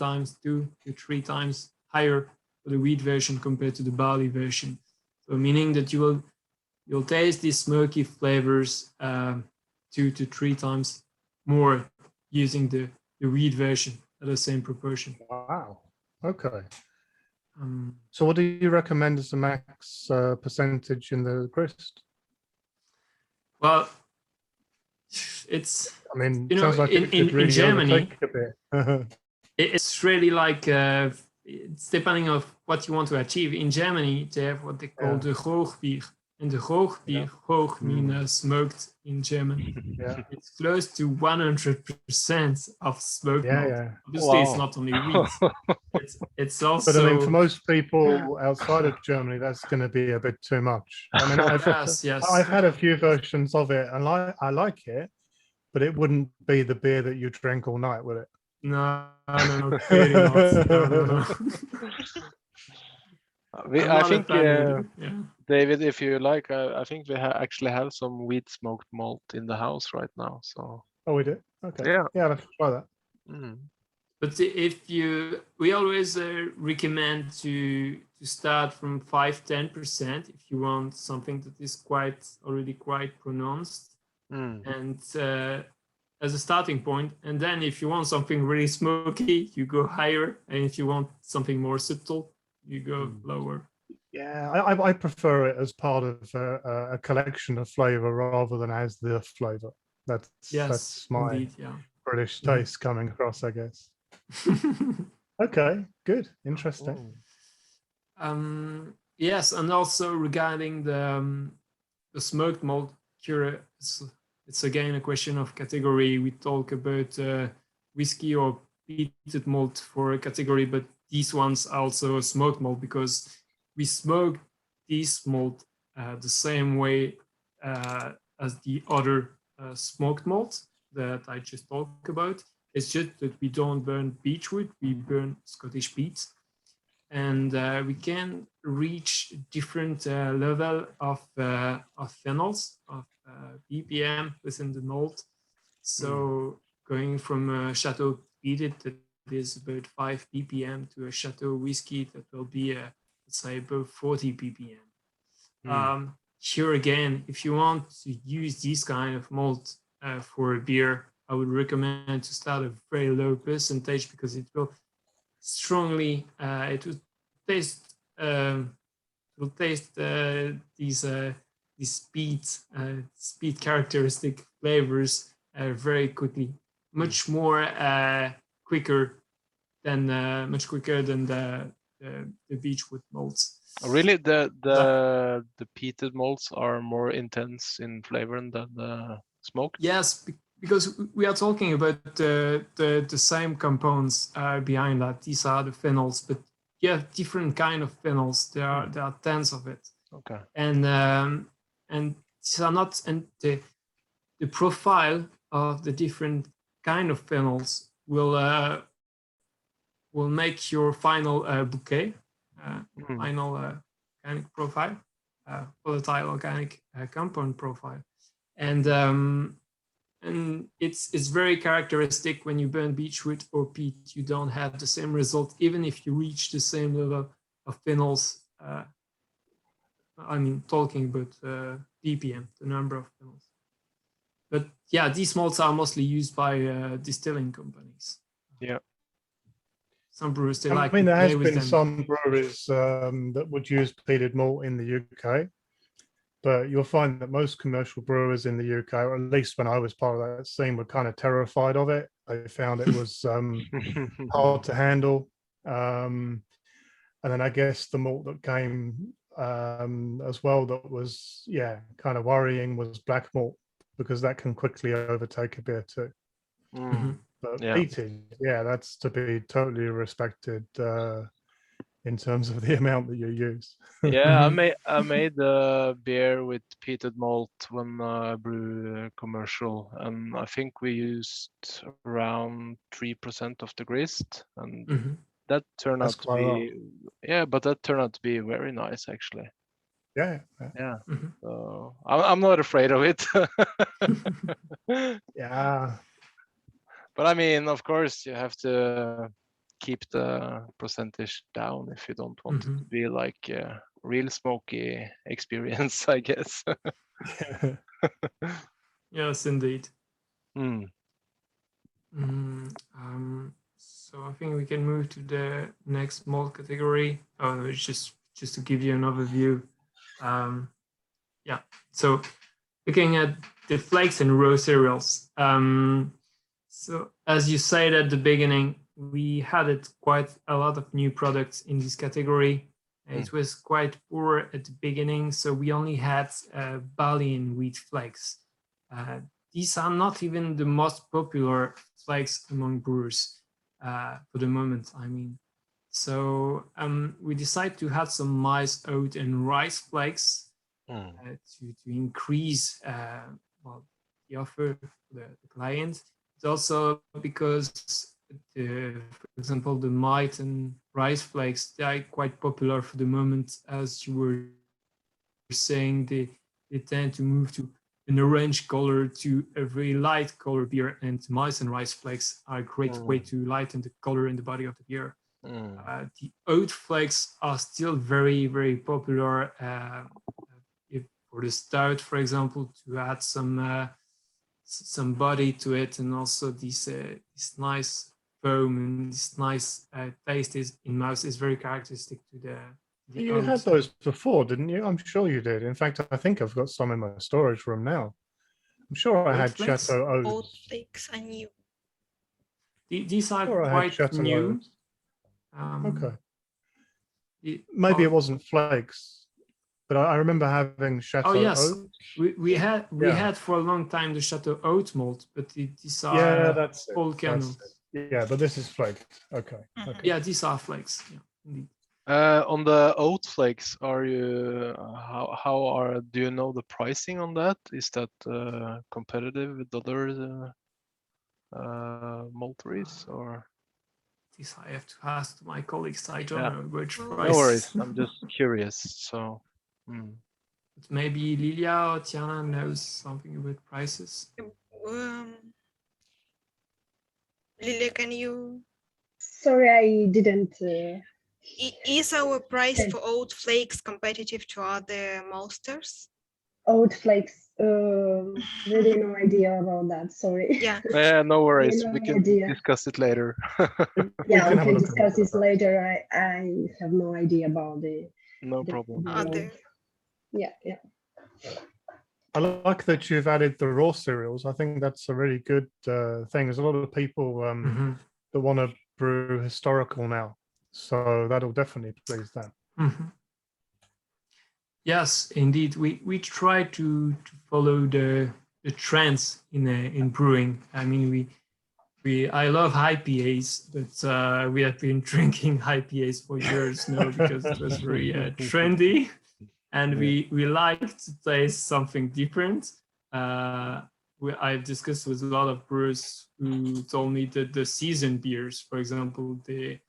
B: to 3 times higher for the wheat version compared to the barley version. So meaning that you'll taste these smoky flavors 2 to 3 times more using the wheat version at the same proportion.
A: Wow. Okay. So what do you recommend as the max percentage in the grist?
B: Well, it's,
A: I mean,
B: you know,
A: sounds like it could really
B: in Germany,
A: overtake a bit.
B: it's really like it's depending of what you want to achieve. In Germany, they have what they call the Hoogbier. And the Hoogbier, Hoog means smoked in German.
A: Yeah.
B: It's close to 100% of smoked malt.
A: Yeah.
B: Obviously, it's not only wheat. It's also.
A: But I mean, for most people outside of Germany, that's going to be a bit too much. I mean, I've had a few versions of it, and I like it, but it wouldn't be the beer that you drink all night, would it?
B: No, clearly not. No.
E: I think, David, if you like, I think we actually have some wheat smoked malt in the house right now. So.
A: Oh, we do. Okay.
E: Yeah,
A: let's try that.
B: But we always recommend to start from 5-10% if you want something that is already quite pronounced, and as a starting point. And then if you want something really smoky, you go higher, and if you want something more subtle, you go lower.
A: Yeah, I prefer it as part of a collection of flavor rather than as the flavor. That's my
B: indeed,
A: British taste coming across, I guess. Okay, good, interesting.
B: Yes, and also regarding the smoked malt cure, it's again a question of category. We talk about whiskey or peated malt for a category, but these ones are also smoked malt because we smoke these malt the same way as the other smoked malt that I just talked about. It's just that we don't burn beechwood, we burn Scottish peat. And we can reach different level of phenols, of ppm within the malt. So going from Chateau peated, that is about 5 ppm, to a Chateau whiskey that will be, let's say, above 40 ppm. Here again, if you want to use this kind of malt for a beer, I would recommend to start a very low percentage, because it will strongly, it will taste these speed characteristic flavors very quickly, much quicker than the beechwood malts.
E: Really, the peated malts are more intense in flavor than the smoked?
B: Yes, because we are talking about the same components behind that. These are the phenols, but you have different kind of phenols. There are tens of it.
E: Okay.
B: And these are not, and the profile of the different kind of phenols will make your final bouquet, final organic profile, volatile organic compound profile, and it's very characteristic. When you burn beechwood or peat, you don't have the same result, even if you reach the same level of phenols. I mean, talking about ppm, the number of phenols. But yeah, these malts are mostly used by distilling companies.
E: Yeah.
B: Some brewers,
A: there has been some breweries that would use peated malt in the UK. But you'll find that most commercial brewers in the UK, or at least when I was part of that scene, were kind of terrified of it. They found it was hard to handle. And And then I guess the malt that came as well that was, yeah, kind of worrying was black malt, because that can quickly overtake a beer too. But peated, yeah, that's to be totally respected in terms of the amount that you use.
E: Yeah, I made a beer with peated malt when I brew commercial, and I think we used around 3% of the grist, and that turned
A: That's
E: out to
A: quite a lot.
E: be but that turned out to be very nice actually.
A: Yeah.
E: So I'm not afraid of it.
A: Yeah.
E: But I mean, of course, you have to keep the percentage down if you don't want it to be like a real smoky experience, I guess.
B: Yes, indeed. So I think we can move to the next malt category. Oh no, it's just to give you an overview. Yeah. So looking at the flakes and raw cereals. So as you said at the beginning, we had quite a lot of new products in this category. It was quite poor at the beginning, so we only had barley and wheat flakes. These are not even the most popular flakes among brewers for the moment, I mean. So we decided to add some maize, oat, and rice flakes to increase the offer for the client. It's also because, for example, the mite and rice flakes, they are quite popular for the moment. As you were saying, they tend to move to an orange color to a very light color beer, and mice and rice flakes are a great way to lighten the color in the body of the beer. The oat flakes are still very, very popular. For the stout, for example, to add some body to it, and also this nice foam and this nice taste in mouth is very characteristic to the
A: You
B: oat.
A: had those before, didn't you? I'm sure you did. In fact, I think I've got some in my storage room now. I'm sure I had Chateau Oats.
D: Oat flakes are new.
B: These are quite new.
A: Okay. Maybe it wasn't flakes, but I remember having Chateau Oats.
B: We had for a long time the Chateau Oat malt, but these are
A: that's
B: old kernels.
A: Yeah, but this is flakes. Okay.
B: Yeah, these are flakes. Yeah, indeed.
E: On the oat flakes, are you do you know the pricing on that? Is that competitive with other malteries, or?
B: This I have to ask my colleagues. I don't know which price.
E: No worries. I'm just curious. So,
B: but maybe Lilia or Tiana knows something about prices.
D: Lilia, can you?
C: Sorry, I didn't.
D: Is our price for oat flakes competitive to other maltsters?
C: Oat flakes. Really no idea about that. Sorry.
E: Yeah, no worries. We can discuss it later.
C: Yeah, we can discuss this later. I have no idea about the.
E: No problem.
C: Yeah.
A: I like that you've added the raw cereals. I think that's a really good thing. There's a lot of people that want to brew historical now, so that'll definitely please them.
B: Yes, indeed. We try to follow the trends in brewing. I mean, I love IPAs, but we have been drinking IPAs for years now because it was very trendy, and we like to taste something different. I've discussed with a lot of brewers who told me that the seasoned beers, for example, the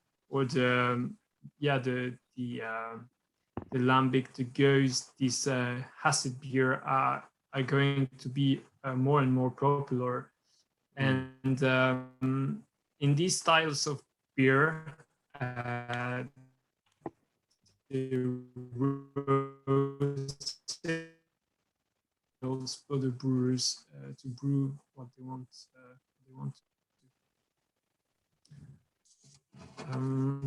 B: lambic, the Gose, this acid beer are going to be more and more popular. And in these styles of beer, the for the brewers to brew what they want.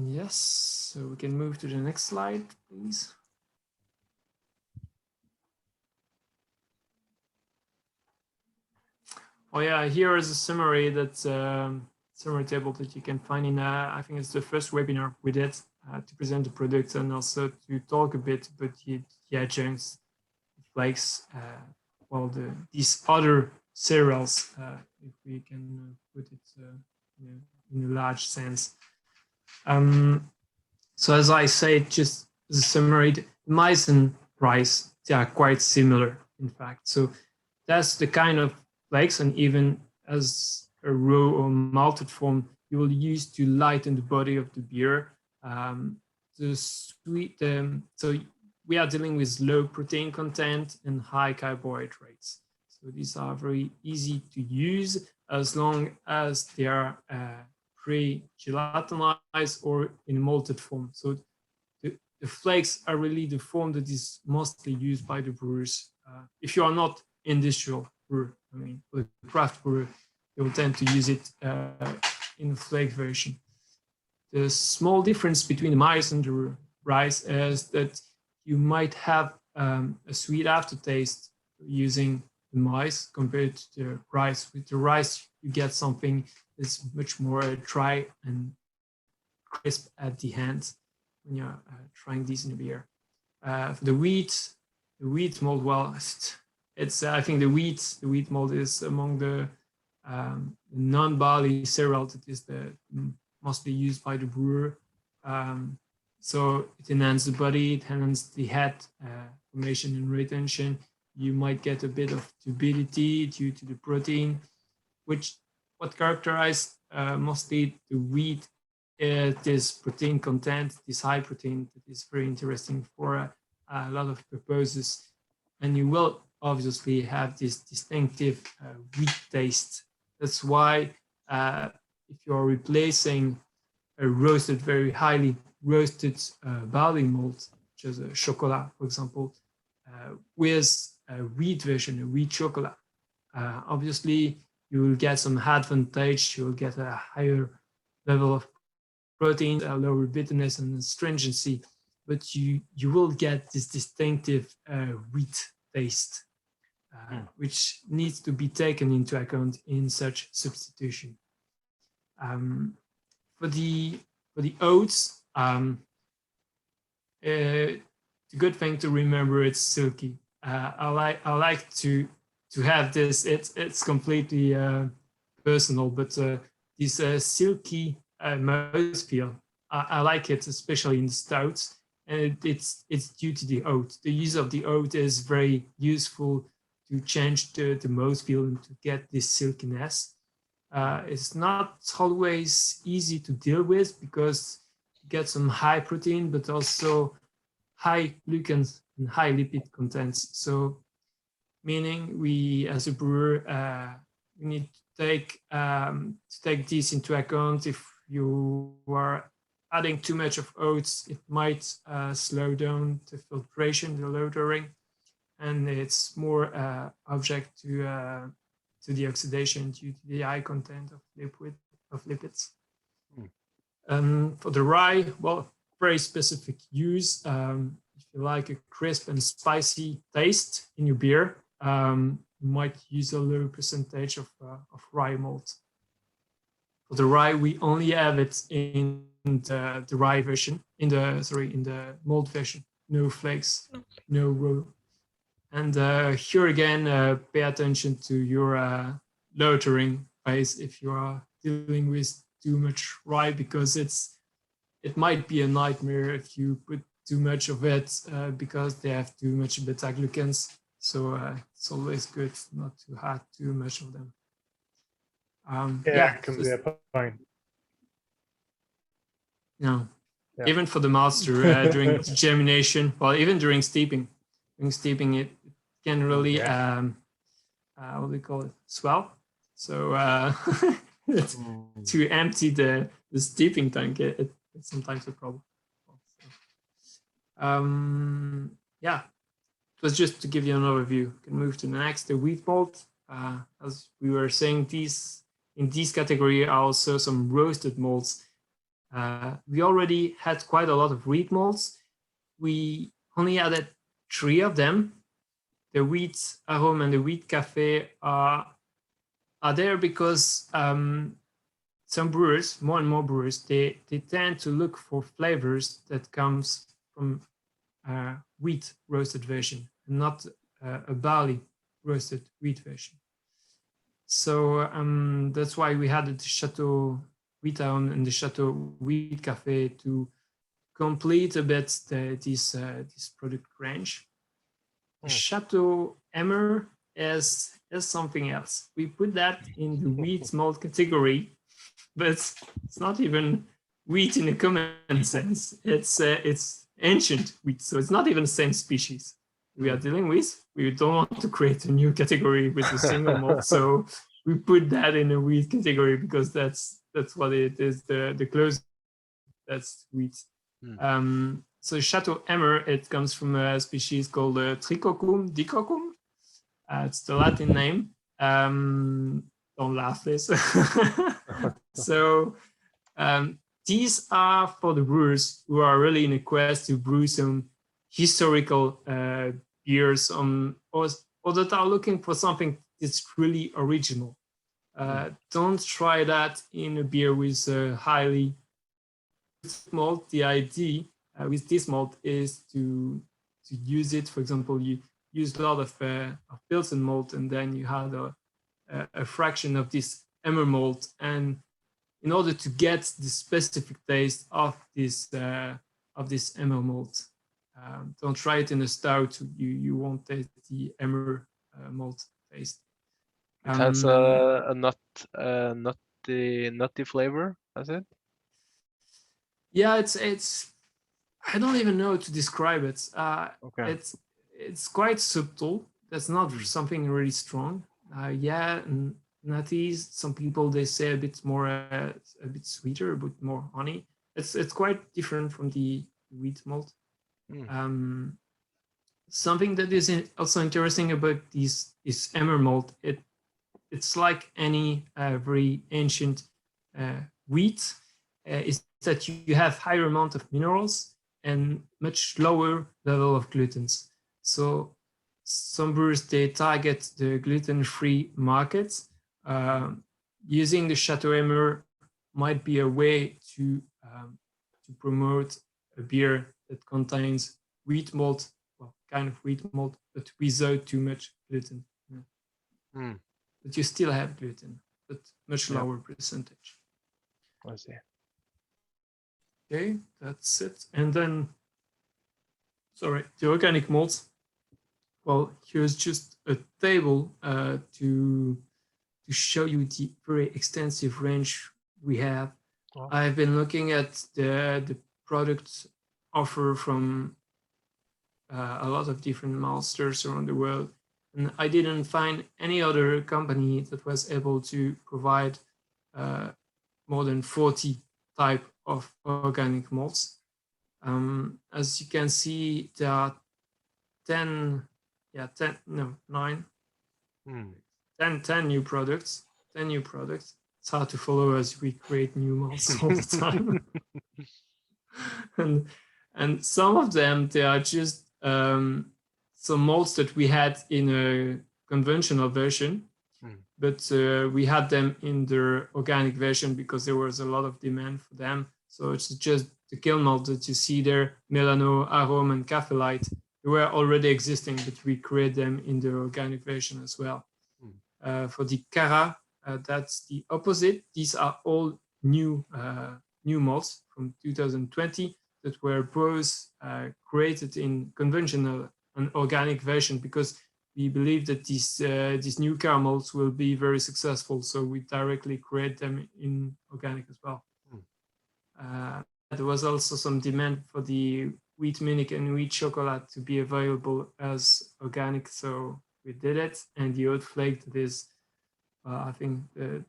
B: Yes, so we can move to the next slide, please. Oh yeah, here is a summary that summary table that you can find in, I think it's the first webinar we did to present the product and also to talk a bit about the adjuncts, flakes, well, these other cereals, if we can put it in a large sense. So as I said, just as a summary, the maize and rice, they are quite similar, in fact. So that's the kind of flakes, and even as a raw or malted form, you will use to lighten the body of the beer. The sweet, so we are dealing with low protein content and high carbohydrates. So these are very easy to use as long as they are pre-gelatinized or in malted form. So the flakes are really the form that is mostly used by the brewers. If you are not industrial brewer, I mean, the craft brewer, they will tend to use it in flake version. The small difference between the maize and the rice is that you might have a sweet aftertaste using the maize compared to the rice. With the rice, you get something that's much more dry and crisp at the end when you're trying these in a beer. For the wheat malt, well, it's I think the wheat malt is among the non-barley cereal that is the mostly used by the brewer. So it enhances the body, it enhances the head formation and retention. You might get a bit of turbidity due to the protein, what characterizes mostly the wheat is this protein content, this high protein that is very interesting for a lot of purposes. And you will obviously have this distinctive wheat taste. That's why if you're replacing a roasted, very highly roasted barley malt, such as a chocolat, for example, with a wheat version, a wheat chocolate, obviously you will get some advantage. You will get a higher level of protein, a lower bitterness and astringency, but you will get this distinctive wheat taste, which needs to be taken into account in such substitution. For the oats, the good thing to remember, it's silky. I like to have this. It's completely personal, but this silky mouthfeel, I like it, especially in the stouts, and it's due to the oat. The use of the oat is very useful to change the mouthfeel and to get this silkiness. It's not always easy to deal with because you get some high protein, but also high glucans and high lipid contents. So meaning we, as a brewer, we need to take this into account. If you are adding too much of oats, it might slow down the filtration, the loadering, and it's more object to the oxidation due to the high content of lipids. For the rye, well, very specific use. If you like a crisp and spicy taste in your beer, you might use a low percentage of rye malt. For the rye, we only have it in the rye version, in the malt version. No flakes, no raw. And here again, pay attention to your loitering phase if you are dealing with too much rye, because it might be a nightmare if you put too much of it because they have too much beta glucans. So it's always good not to add too much of them.
A: It can be a pain.
B: No, yeah. Even for the master during germination, well, even during steeping. During steeping, it can really, what do you call it, swell. So to empty the steeping tank, it's sometimes a problem. Yeah, it was just to give you an overview. You can move to the next, the wheat malt. As we were saying, in this category are also some roasted malts. We already had quite a lot of wheat malts. We only added 3 of them. The wheat aroma and the wheat cafe are there because some brewers, more and more brewers, they tend to look for flavors that comes from wheat roasted version, not a barley roasted wheat version. So that's why we had the Chateau Wheatown and the Chateau Wheat Cafe to complete a bit this product range. Chateau Emmer is something else. We put that in the wheat malt category, but it's not even wheat in a common sense. It's ancient wheat, so it's not even the same species we are dealing with. We don't want to create a new category with a single malt, so we put that in a wheat category because that's what it is. The closest that's wheat. So Chateau Emmer, it comes from a species called Trichocum dicocum. It's the Latin name. Don't laugh, please. So these are for the brewers who are really in a quest to brew some historical beers or that are looking for something that's really original. Don't try that in a beer with highly malt. The idea with this malt is to use it. For example, you use a lot of Pilsen malt, and then you had a fraction of this Emmer malt, and in order to get the specific taste of this Emmer malt, don't try it in a stout. You won't taste the Emmer malt taste.
E: It has a nutty flavor, has it?
B: Yeah, it's. I don't even know how to describe it.
E: Okay.
B: It's quite subtle. That's not something really strong. Yeah, nutties. Some people they say a bit more, a bit sweeter, a bit more honey. It's quite different from the wheat malt. Something that is also interesting about this Emmer malt, it's like any very ancient wheat, is that you have higher amount of minerals and much lower level of glutens. So some brewers, they target the gluten-free markets. Using the Chateau Emmer might be a way to promote a beer that contains wheat malt, well, kind of wheat malt, but without too much gluten. But you still have gluten, but much lower percentage.
E: I see.
B: Okay, that's it. And then, sorry, the organic malts. Well, here's just a table to show you the very extensive range we have. Oh. I've been looking at the product offer from a lot of different maltsters around the world, and I didn't find any other company that was able to provide more than 40 type of organic malts. As you can see, there are 10 new products. 10 new products. It's hard to follow as we create new malts all the time. and some of them, they are just some malts that we had in a conventional version, but we had them in the organic version because there was a lot of demand for them. So it's just the kiln malt that you see there, Melano, Arome, and Café Light. They were already existing, but we create them in the organic version as well. For the Cara, that's the opposite. These are all new malts from 2020 that were both created in conventional and organic version, because we believe that these new Cara malts will be very successful. So we directly create them in organic as well. There was also some demand for the wheat Munich and wheat chocolate to be available as organic, so we did it. And the oat flake that is, I think the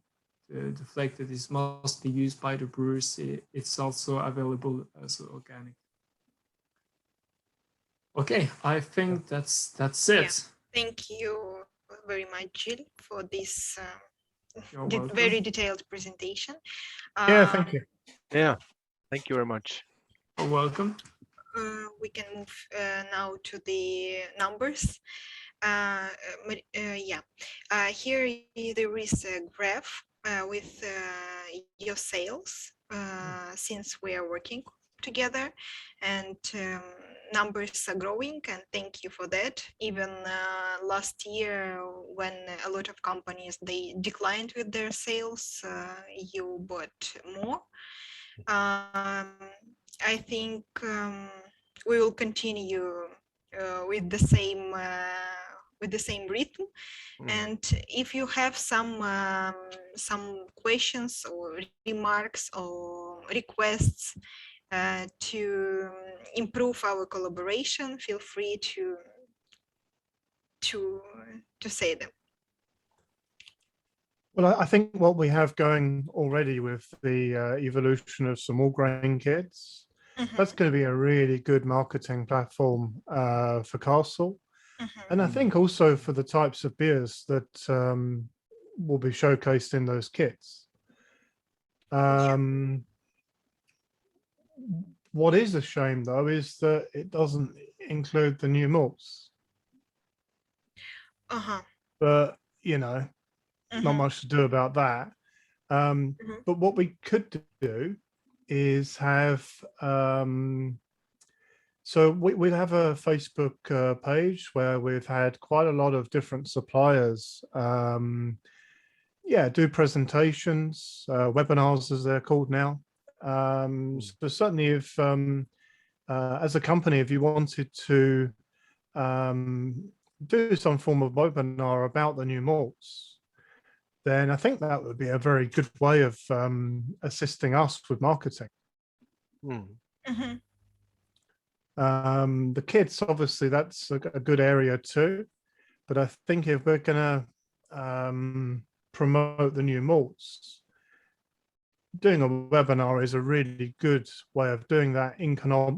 B: flake that is mostly used by the brewers, it's also available as organic. Okay, I think that's it.
D: Yeah. Thank you very much, Jill, for this
B: welcome.
D: Very detailed presentation.
A: Yeah, thank you.
E: Yeah, thank you very much.
B: You're welcome.
D: We can move now to the numbers. Here there is a graph with your sales since we are working together, and numbers are growing, and thank you for that. Even last year, when a lot of companies they declined with their sales, you bought more. I think we will continue with the same rhythm. And if you have some questions or remarks or requests to improve our collaboration, feel free to say them.
A: Well, I think what we have going already with the evolution of some all grain kits, that's going to be a really good marketing platform for Castle. And I think also for the types of beers that will be showcased in those kits. What is a shame, though, is that it doesn't include the new malts. But, you know, not much to do about that. But what we could do is have... So we have a Facebook page where we've had quite a lot of different suppliers, do presentations, webinars as they're called now. So certainly if, as a company, if you wanted to do some form of webinar about the new malts, then I think that would be a very good way of assisting us with marketing. The kits, obviously, that's a good area too. But I think if we're going to promote the new malts, doing a webinar is a really good way of doing that in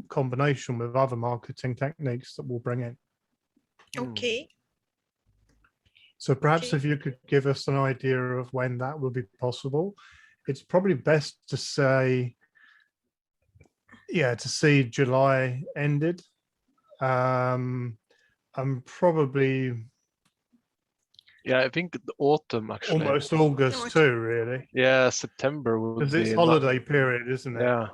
A: combination with other marketing techniques that we'll bring in.
D: Okay.
A: So perhaps if you could give us an idea of when that will be possible, it's probably best to say, to see July ended. I'm probably...
E: Yeah, I think the autumn, actually.
A: Almost August too, really.
E: Yeah, September would be...
A: Because it's holiday period, isn't it?
E: Yeah,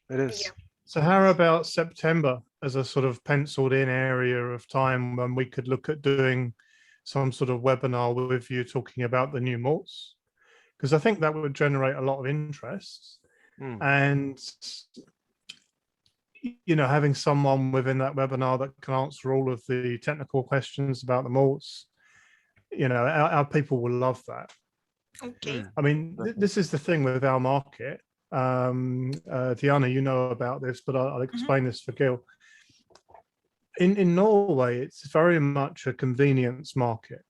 E: it is.
D: Yeah.
A: So how about September as a sort of penciled in area of time when we could look at doing some sort of webinar with you talking about the new malts? Because I think that would generate a lot of interest. And, you know, having someone within that webinar that can answer all of the technical questions about the malts, you know, our people will love that.
D: Okay.
A: I mean, this is the thing with our market. Diana, you know about this, but I'll explain this for Gil. In Norway, it's very much a convenience market.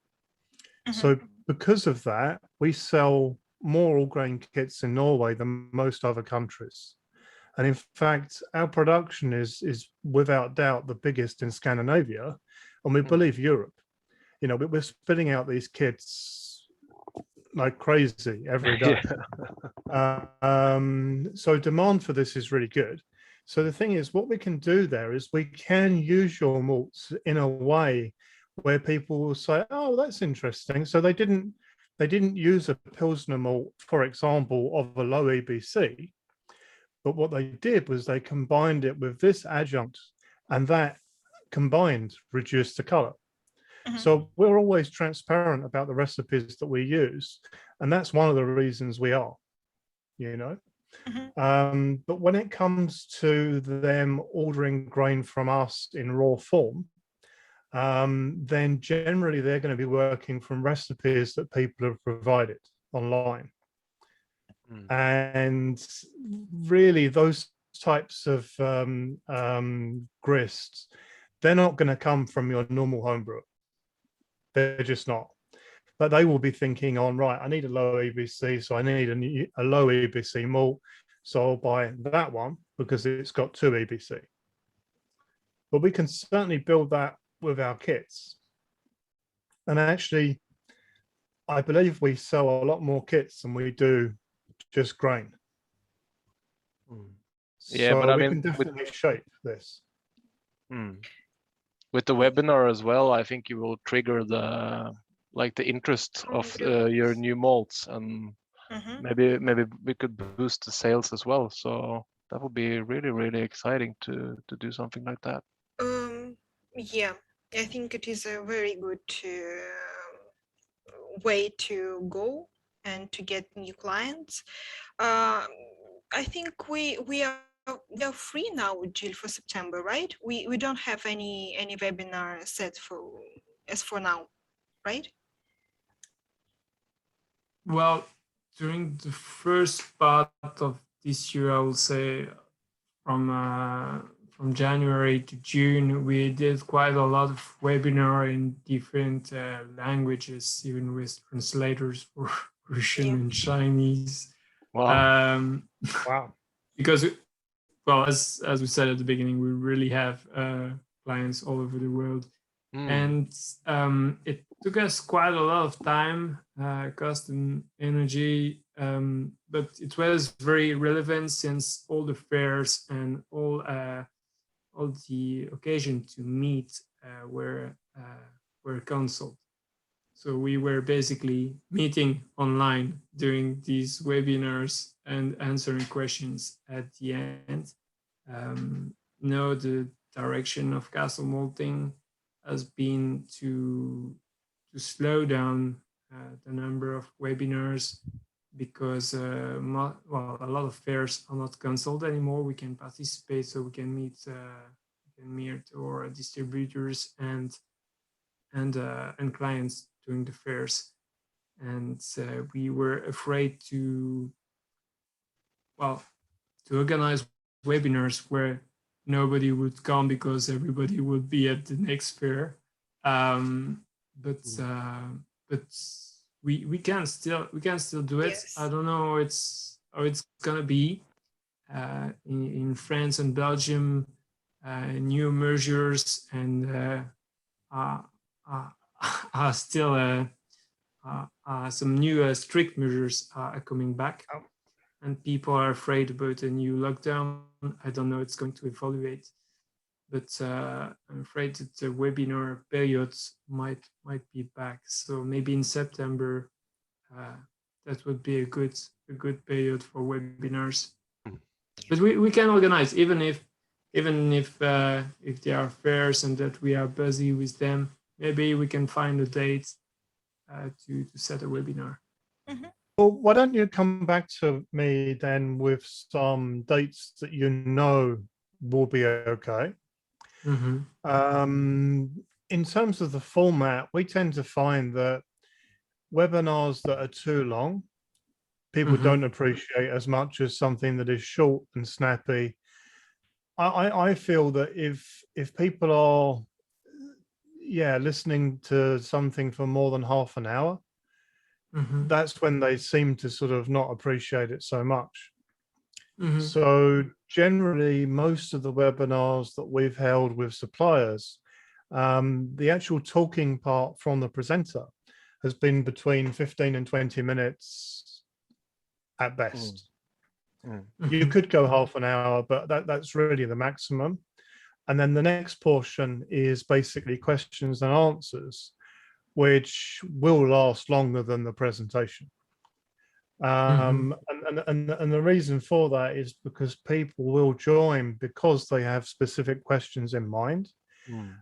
A: So because of that, we sell more all grain kits in Norway than most other countries. And in fact, our production is without doubt the biggest in Scandinavia, and we believe Europe. You know, we're spitting out these kits like crazy every day. So demand for this is really good. So the thing is, what we can do there is we can use your malts in a way where people will say, oh, that's interesting. So they didn't use a Pilsner malt, for example, of a low EBC, but what they did was they combined it with this adjunct, and that combined reduced the color. So we're always transparent about the recipes that we use, and that's one of the reasons we are, you know. But when it comes to them ordering grain from us in raw form, then generally they're going to be working from recipes that people have provided online. And really those types of grists, they're not going to come from your normal homebrew. They're just not. But they will be thinking on, right, I need a low EBC, so I need a low EBC malt, so I'll buy that one because it's got 2 EBC. But we can certainly build that with our kits. And actually, I believe we sell a lot more kits than we do just grain.
E: Yeah,
A: so
E: but I
A: we
E: mean,
A: can definitely shape this.
E: With the webinar as well, I think you will trigger the interest of your new malts, and maybe we could boost the sales as well. So that would be really, really exciting to do something like that.
D: Yeah, I think it is a very good way to go and to get new clients. I think we are free now, Jill, for September, right? We don't have any webinar set for now, right?
B: Well, during the first part of this year, I will say from January to June, we did quite a lot of webinar in different languages, even with translators for Russian and Chinese.
E: Wow.
A: Wow.
B: Because, well, as we said at the beginning, we really have clients all over the world. And it took us quite a lot of time, cost and energy, but it was very relevant since all the fairs and all the occasion to meet were cancelled. So we were basically meeting online during these webinars and answering questions at the end. The direction of Castle Malting has been to slow down the number of webinars because a lot of fairs are not cancelled anymore. We can participate, so we can meet our distributors and clients during the fairs. And we were afraid to organize webinars where nobody would come because everybody would be at the next fair. But we can still do it.
D: Yes.
B: I don't know how it's gonna be in France and Belgium. New measures and are still some new strict measures are coming back. And people are afraid about a new lockdown. I don't know it's going to evaluate, but I'm afraid that the webinar periods might be back. So maybe in September, that would be a good period for webinars. But we can organize even if there are fairs and that we are busy with them. Maybe we can find a date to set a webinar.
A: Well, why don't you come back to me then with some dates that you know will be okay? In terms of the format, we tend to find that webinars that are too long, people don't appreciate as much as something that is short and snappy. I feel that if people are listening to something for more than half an hour, that's when they seem to sort of not appreciate it so much. So generally, most of the webinars that we've held with suppliers, the actual talking part from the presenter has been between 15 and 20 minutes at best. You could go half an hour, but that's really the maximum. And then the next portion is basically questions and answers, which will last longer than the presentation. And the reason for that is because people will join because they have specific questions in mind.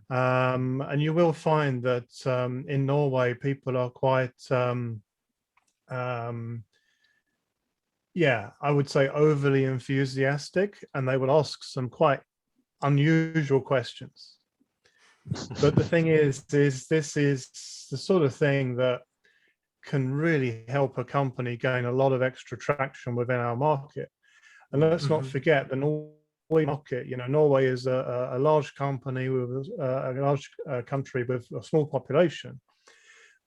A: And you will find that in Norway, people are quite, I would say overly enthusiastic, and they will ask some quite unusual questions. But the thing is this is the sort of thing that can really help a company gain a lot of extra traction within our market. And let's not forget the Norway market. Norway is a large company with a large country with a small population,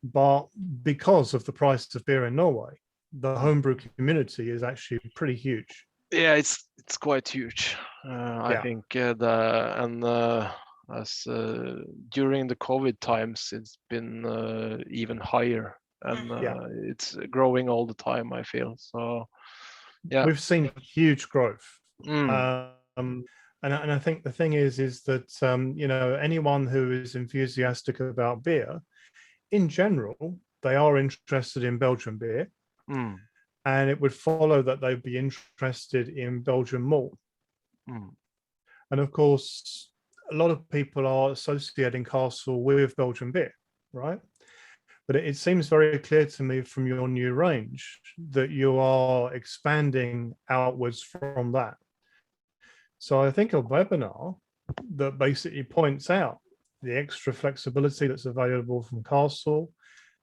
A: but because of the price of beer in Norway, the homebrew community is actually pretty huge.
E: Yeah, it's quite huge. I think as during the COVID times, it's been even higher, and it's growing all the time, I feel. So yeah,
A: we've seen huge growth. And I think the thing is that anyone who is enthusiastic about beer, in general, they are interested in Belgian beer. and it would follow that they'd be interested in Belgian malt. And of course, a lot of people are associating Castle with Belgian beer, right? But it seems very clear to me from your new range that you are expanding outwards from that. So I think a webinar that basically points out the extra flexibility that's available from Castle,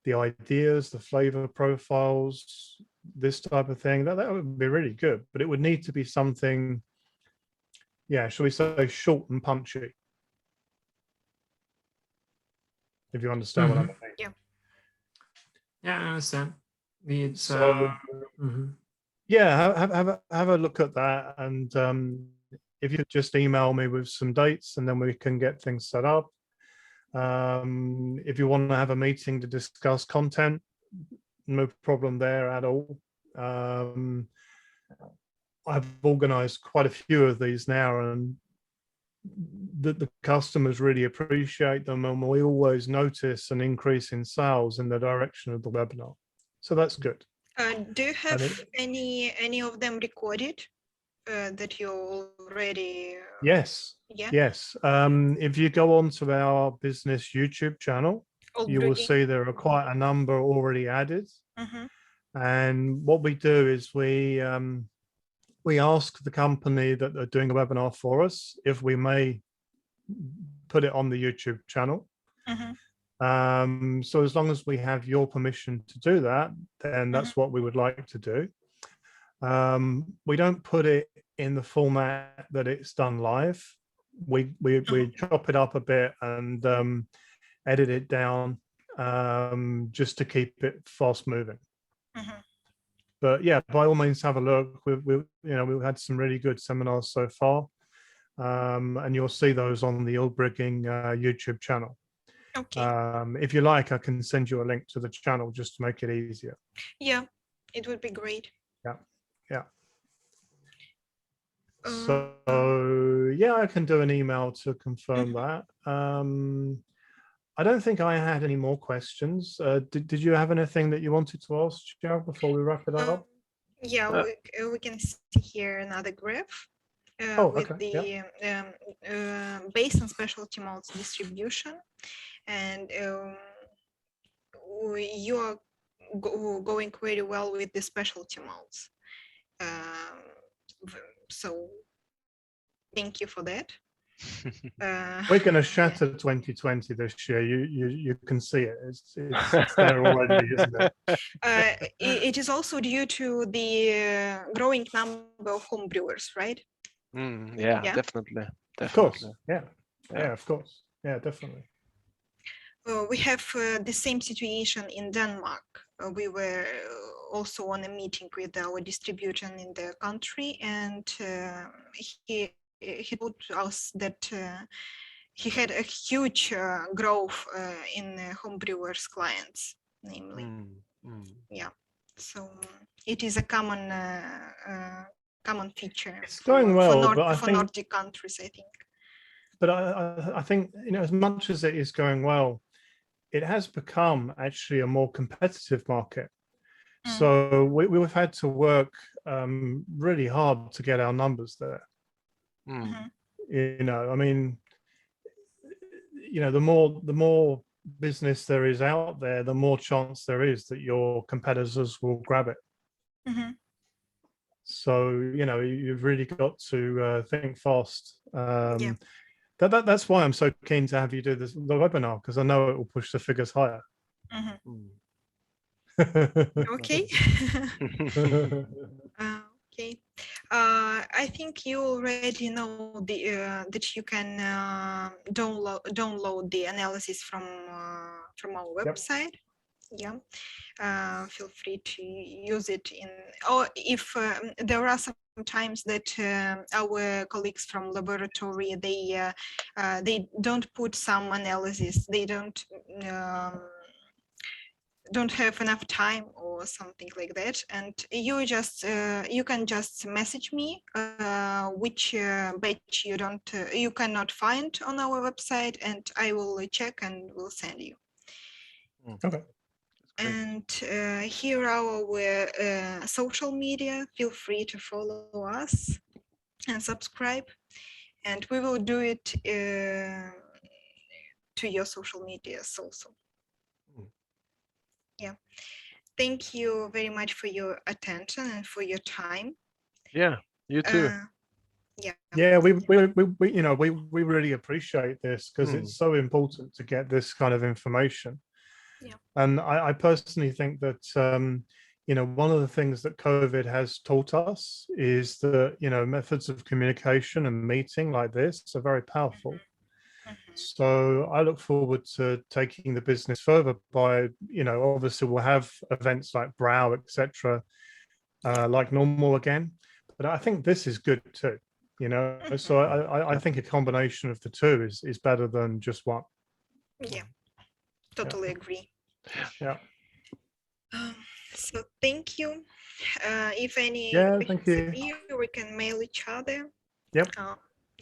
A: the ideas, the flavor profiles, this type of thing, that would be really good. But it would need to be something, yeah, shall we say, short and punchy. If you understand what I mean.
D: Yeah.
B: Yeah, I understand. It's
A: yeah, have a look at that, and if you could just email me with some dates, and then we can get things set up. If you want to have a meeting to discuss content, no problem there at all. I've organized quite a few of these now, and the customers really appreciate them, and we always notice an increase in sales in the direction of the webinar. So that's good.
D: Do you have any of them recorded that you already?
A: Yes.
D: Yeah.
A: Yes. If you go onto our business YouTube channel, you will see there are quite a number already added. And what we do is we ask the company that are doing a webinar for us if we may put it on the YouTube channel. So as long as we have your permission to do that, then that's what we would like to do. We don't put it in the format that it's done live. We chop it up a bit and edit it down just to keep it fast moving. But yeah, by all means, have a look. We've had some really good seminars so far, and you'll see those on the Olbrygging YouTube channel.
D: Okay.
A: If you like, I can send you a link to the channel just to make it easier.
D: Yeah, it would be great.
A: Yeah, yeah. So yeah, I can do an email to confirm that. I don't think I had any more questions. Did you have anything that you wanted to ask, Joe, before we wrap it up?
D: Yeah, we can see here another graph with the base and specialty malts distribution, and you are going very well with the specialty malts. So thank you for that.
A: We're going to shatter 2020 this year. You can see it. It's there already, isn't it?
D: It is also due to the growing number of home brewers, right?
E: Yeah, definitely.
A: Of course. Yeah, of course. Yeah, definitely.
D: We have the same situation in Denmark. We were also on a meeting with our distributor in the country, and he told us that he had a huge growth in home brewers clients, namely. Yeah, so it is a common feature.
A: It's going well,
D: but for Nordic countries, I think.
A: But I think, as much as it is going well, it has become actually a more competitive market. So we've had to work really hard to get our numbers there. I mean, the more business there is out there, the more chance there is that your competitors will grab it. So you've really got to think fast. That's why I'm so keen to have you do the webinar, because I know it will push the figures higher.
D: Okay. Okay. I think you already know that you can download the analysis from our website. Yeah. Feel free to use it or if there are some times that our colleagues from laboratory they don't put some analysis, they don't have enough time or something like that, and you can just message me which batch you cannot find on our website, and I will check and will send you.
A: Okay.
D: And here are our social media. Feel free to follow us and subscribe. And we will do it to your social medias also. Yeah. Thank you very much for your attention and for your time.
E: Yeah, you too.
A: Yeah, we you know, we really appreciate this because it's so important to get this kind of information.
D: Yeah.
A: And I personally think that you know, one of the things that COVID has taught us is that, you know, methods of communication and meeting like this are very powerful. So I look forward to taking the business further by, you know, obviously we'll have events like Brow, etc., like normal again. But I think this is good too, you know. So I think a combination of the two is better than just one.
D: Yeah, totally agree.
A: Yeah.
D: So thank you. If any
A: Thank
D: questions
A: you.
D: appear, we can mail each other.
A: Yep.
D: Yeah.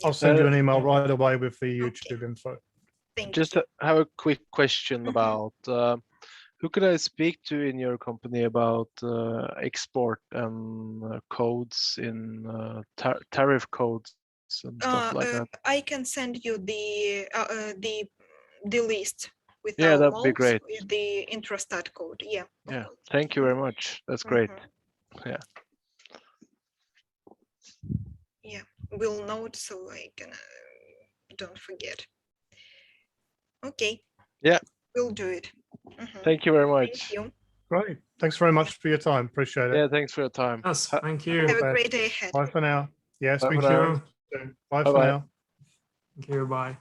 A: I'll send you an email right away with the YouTube info.
D: Thank
E: Just
D: you.
E: have a quick question about who could I speak to in your company about export and codes in tariff codes and stuff like that?
D: I can send you the list with
E: Yeah,
D: our
E: that'd be
D: molds,
E: great.
D: with the Intrastat code. Yeah.
E: Yeah, thank you very much. That's great. Yeah.
D: Yeah, we'll note so I can don't forget. Okay.
E: Yeah.
D: We'll do it.
E: Thank you very much.
D: Thank you.
A: Great. Thanks very much for your time. Appreciate it.
E: Yeah, thanks for your time.
B: Yes, thank you.
D: Have a great day ahead.
A: Bye for now. Yeah,
E: Bye
A: speak
E: for
A: to
E: now.
A: you soon. Bye
E: Bye-bye.
A: for now.
B: Thank you. Bye.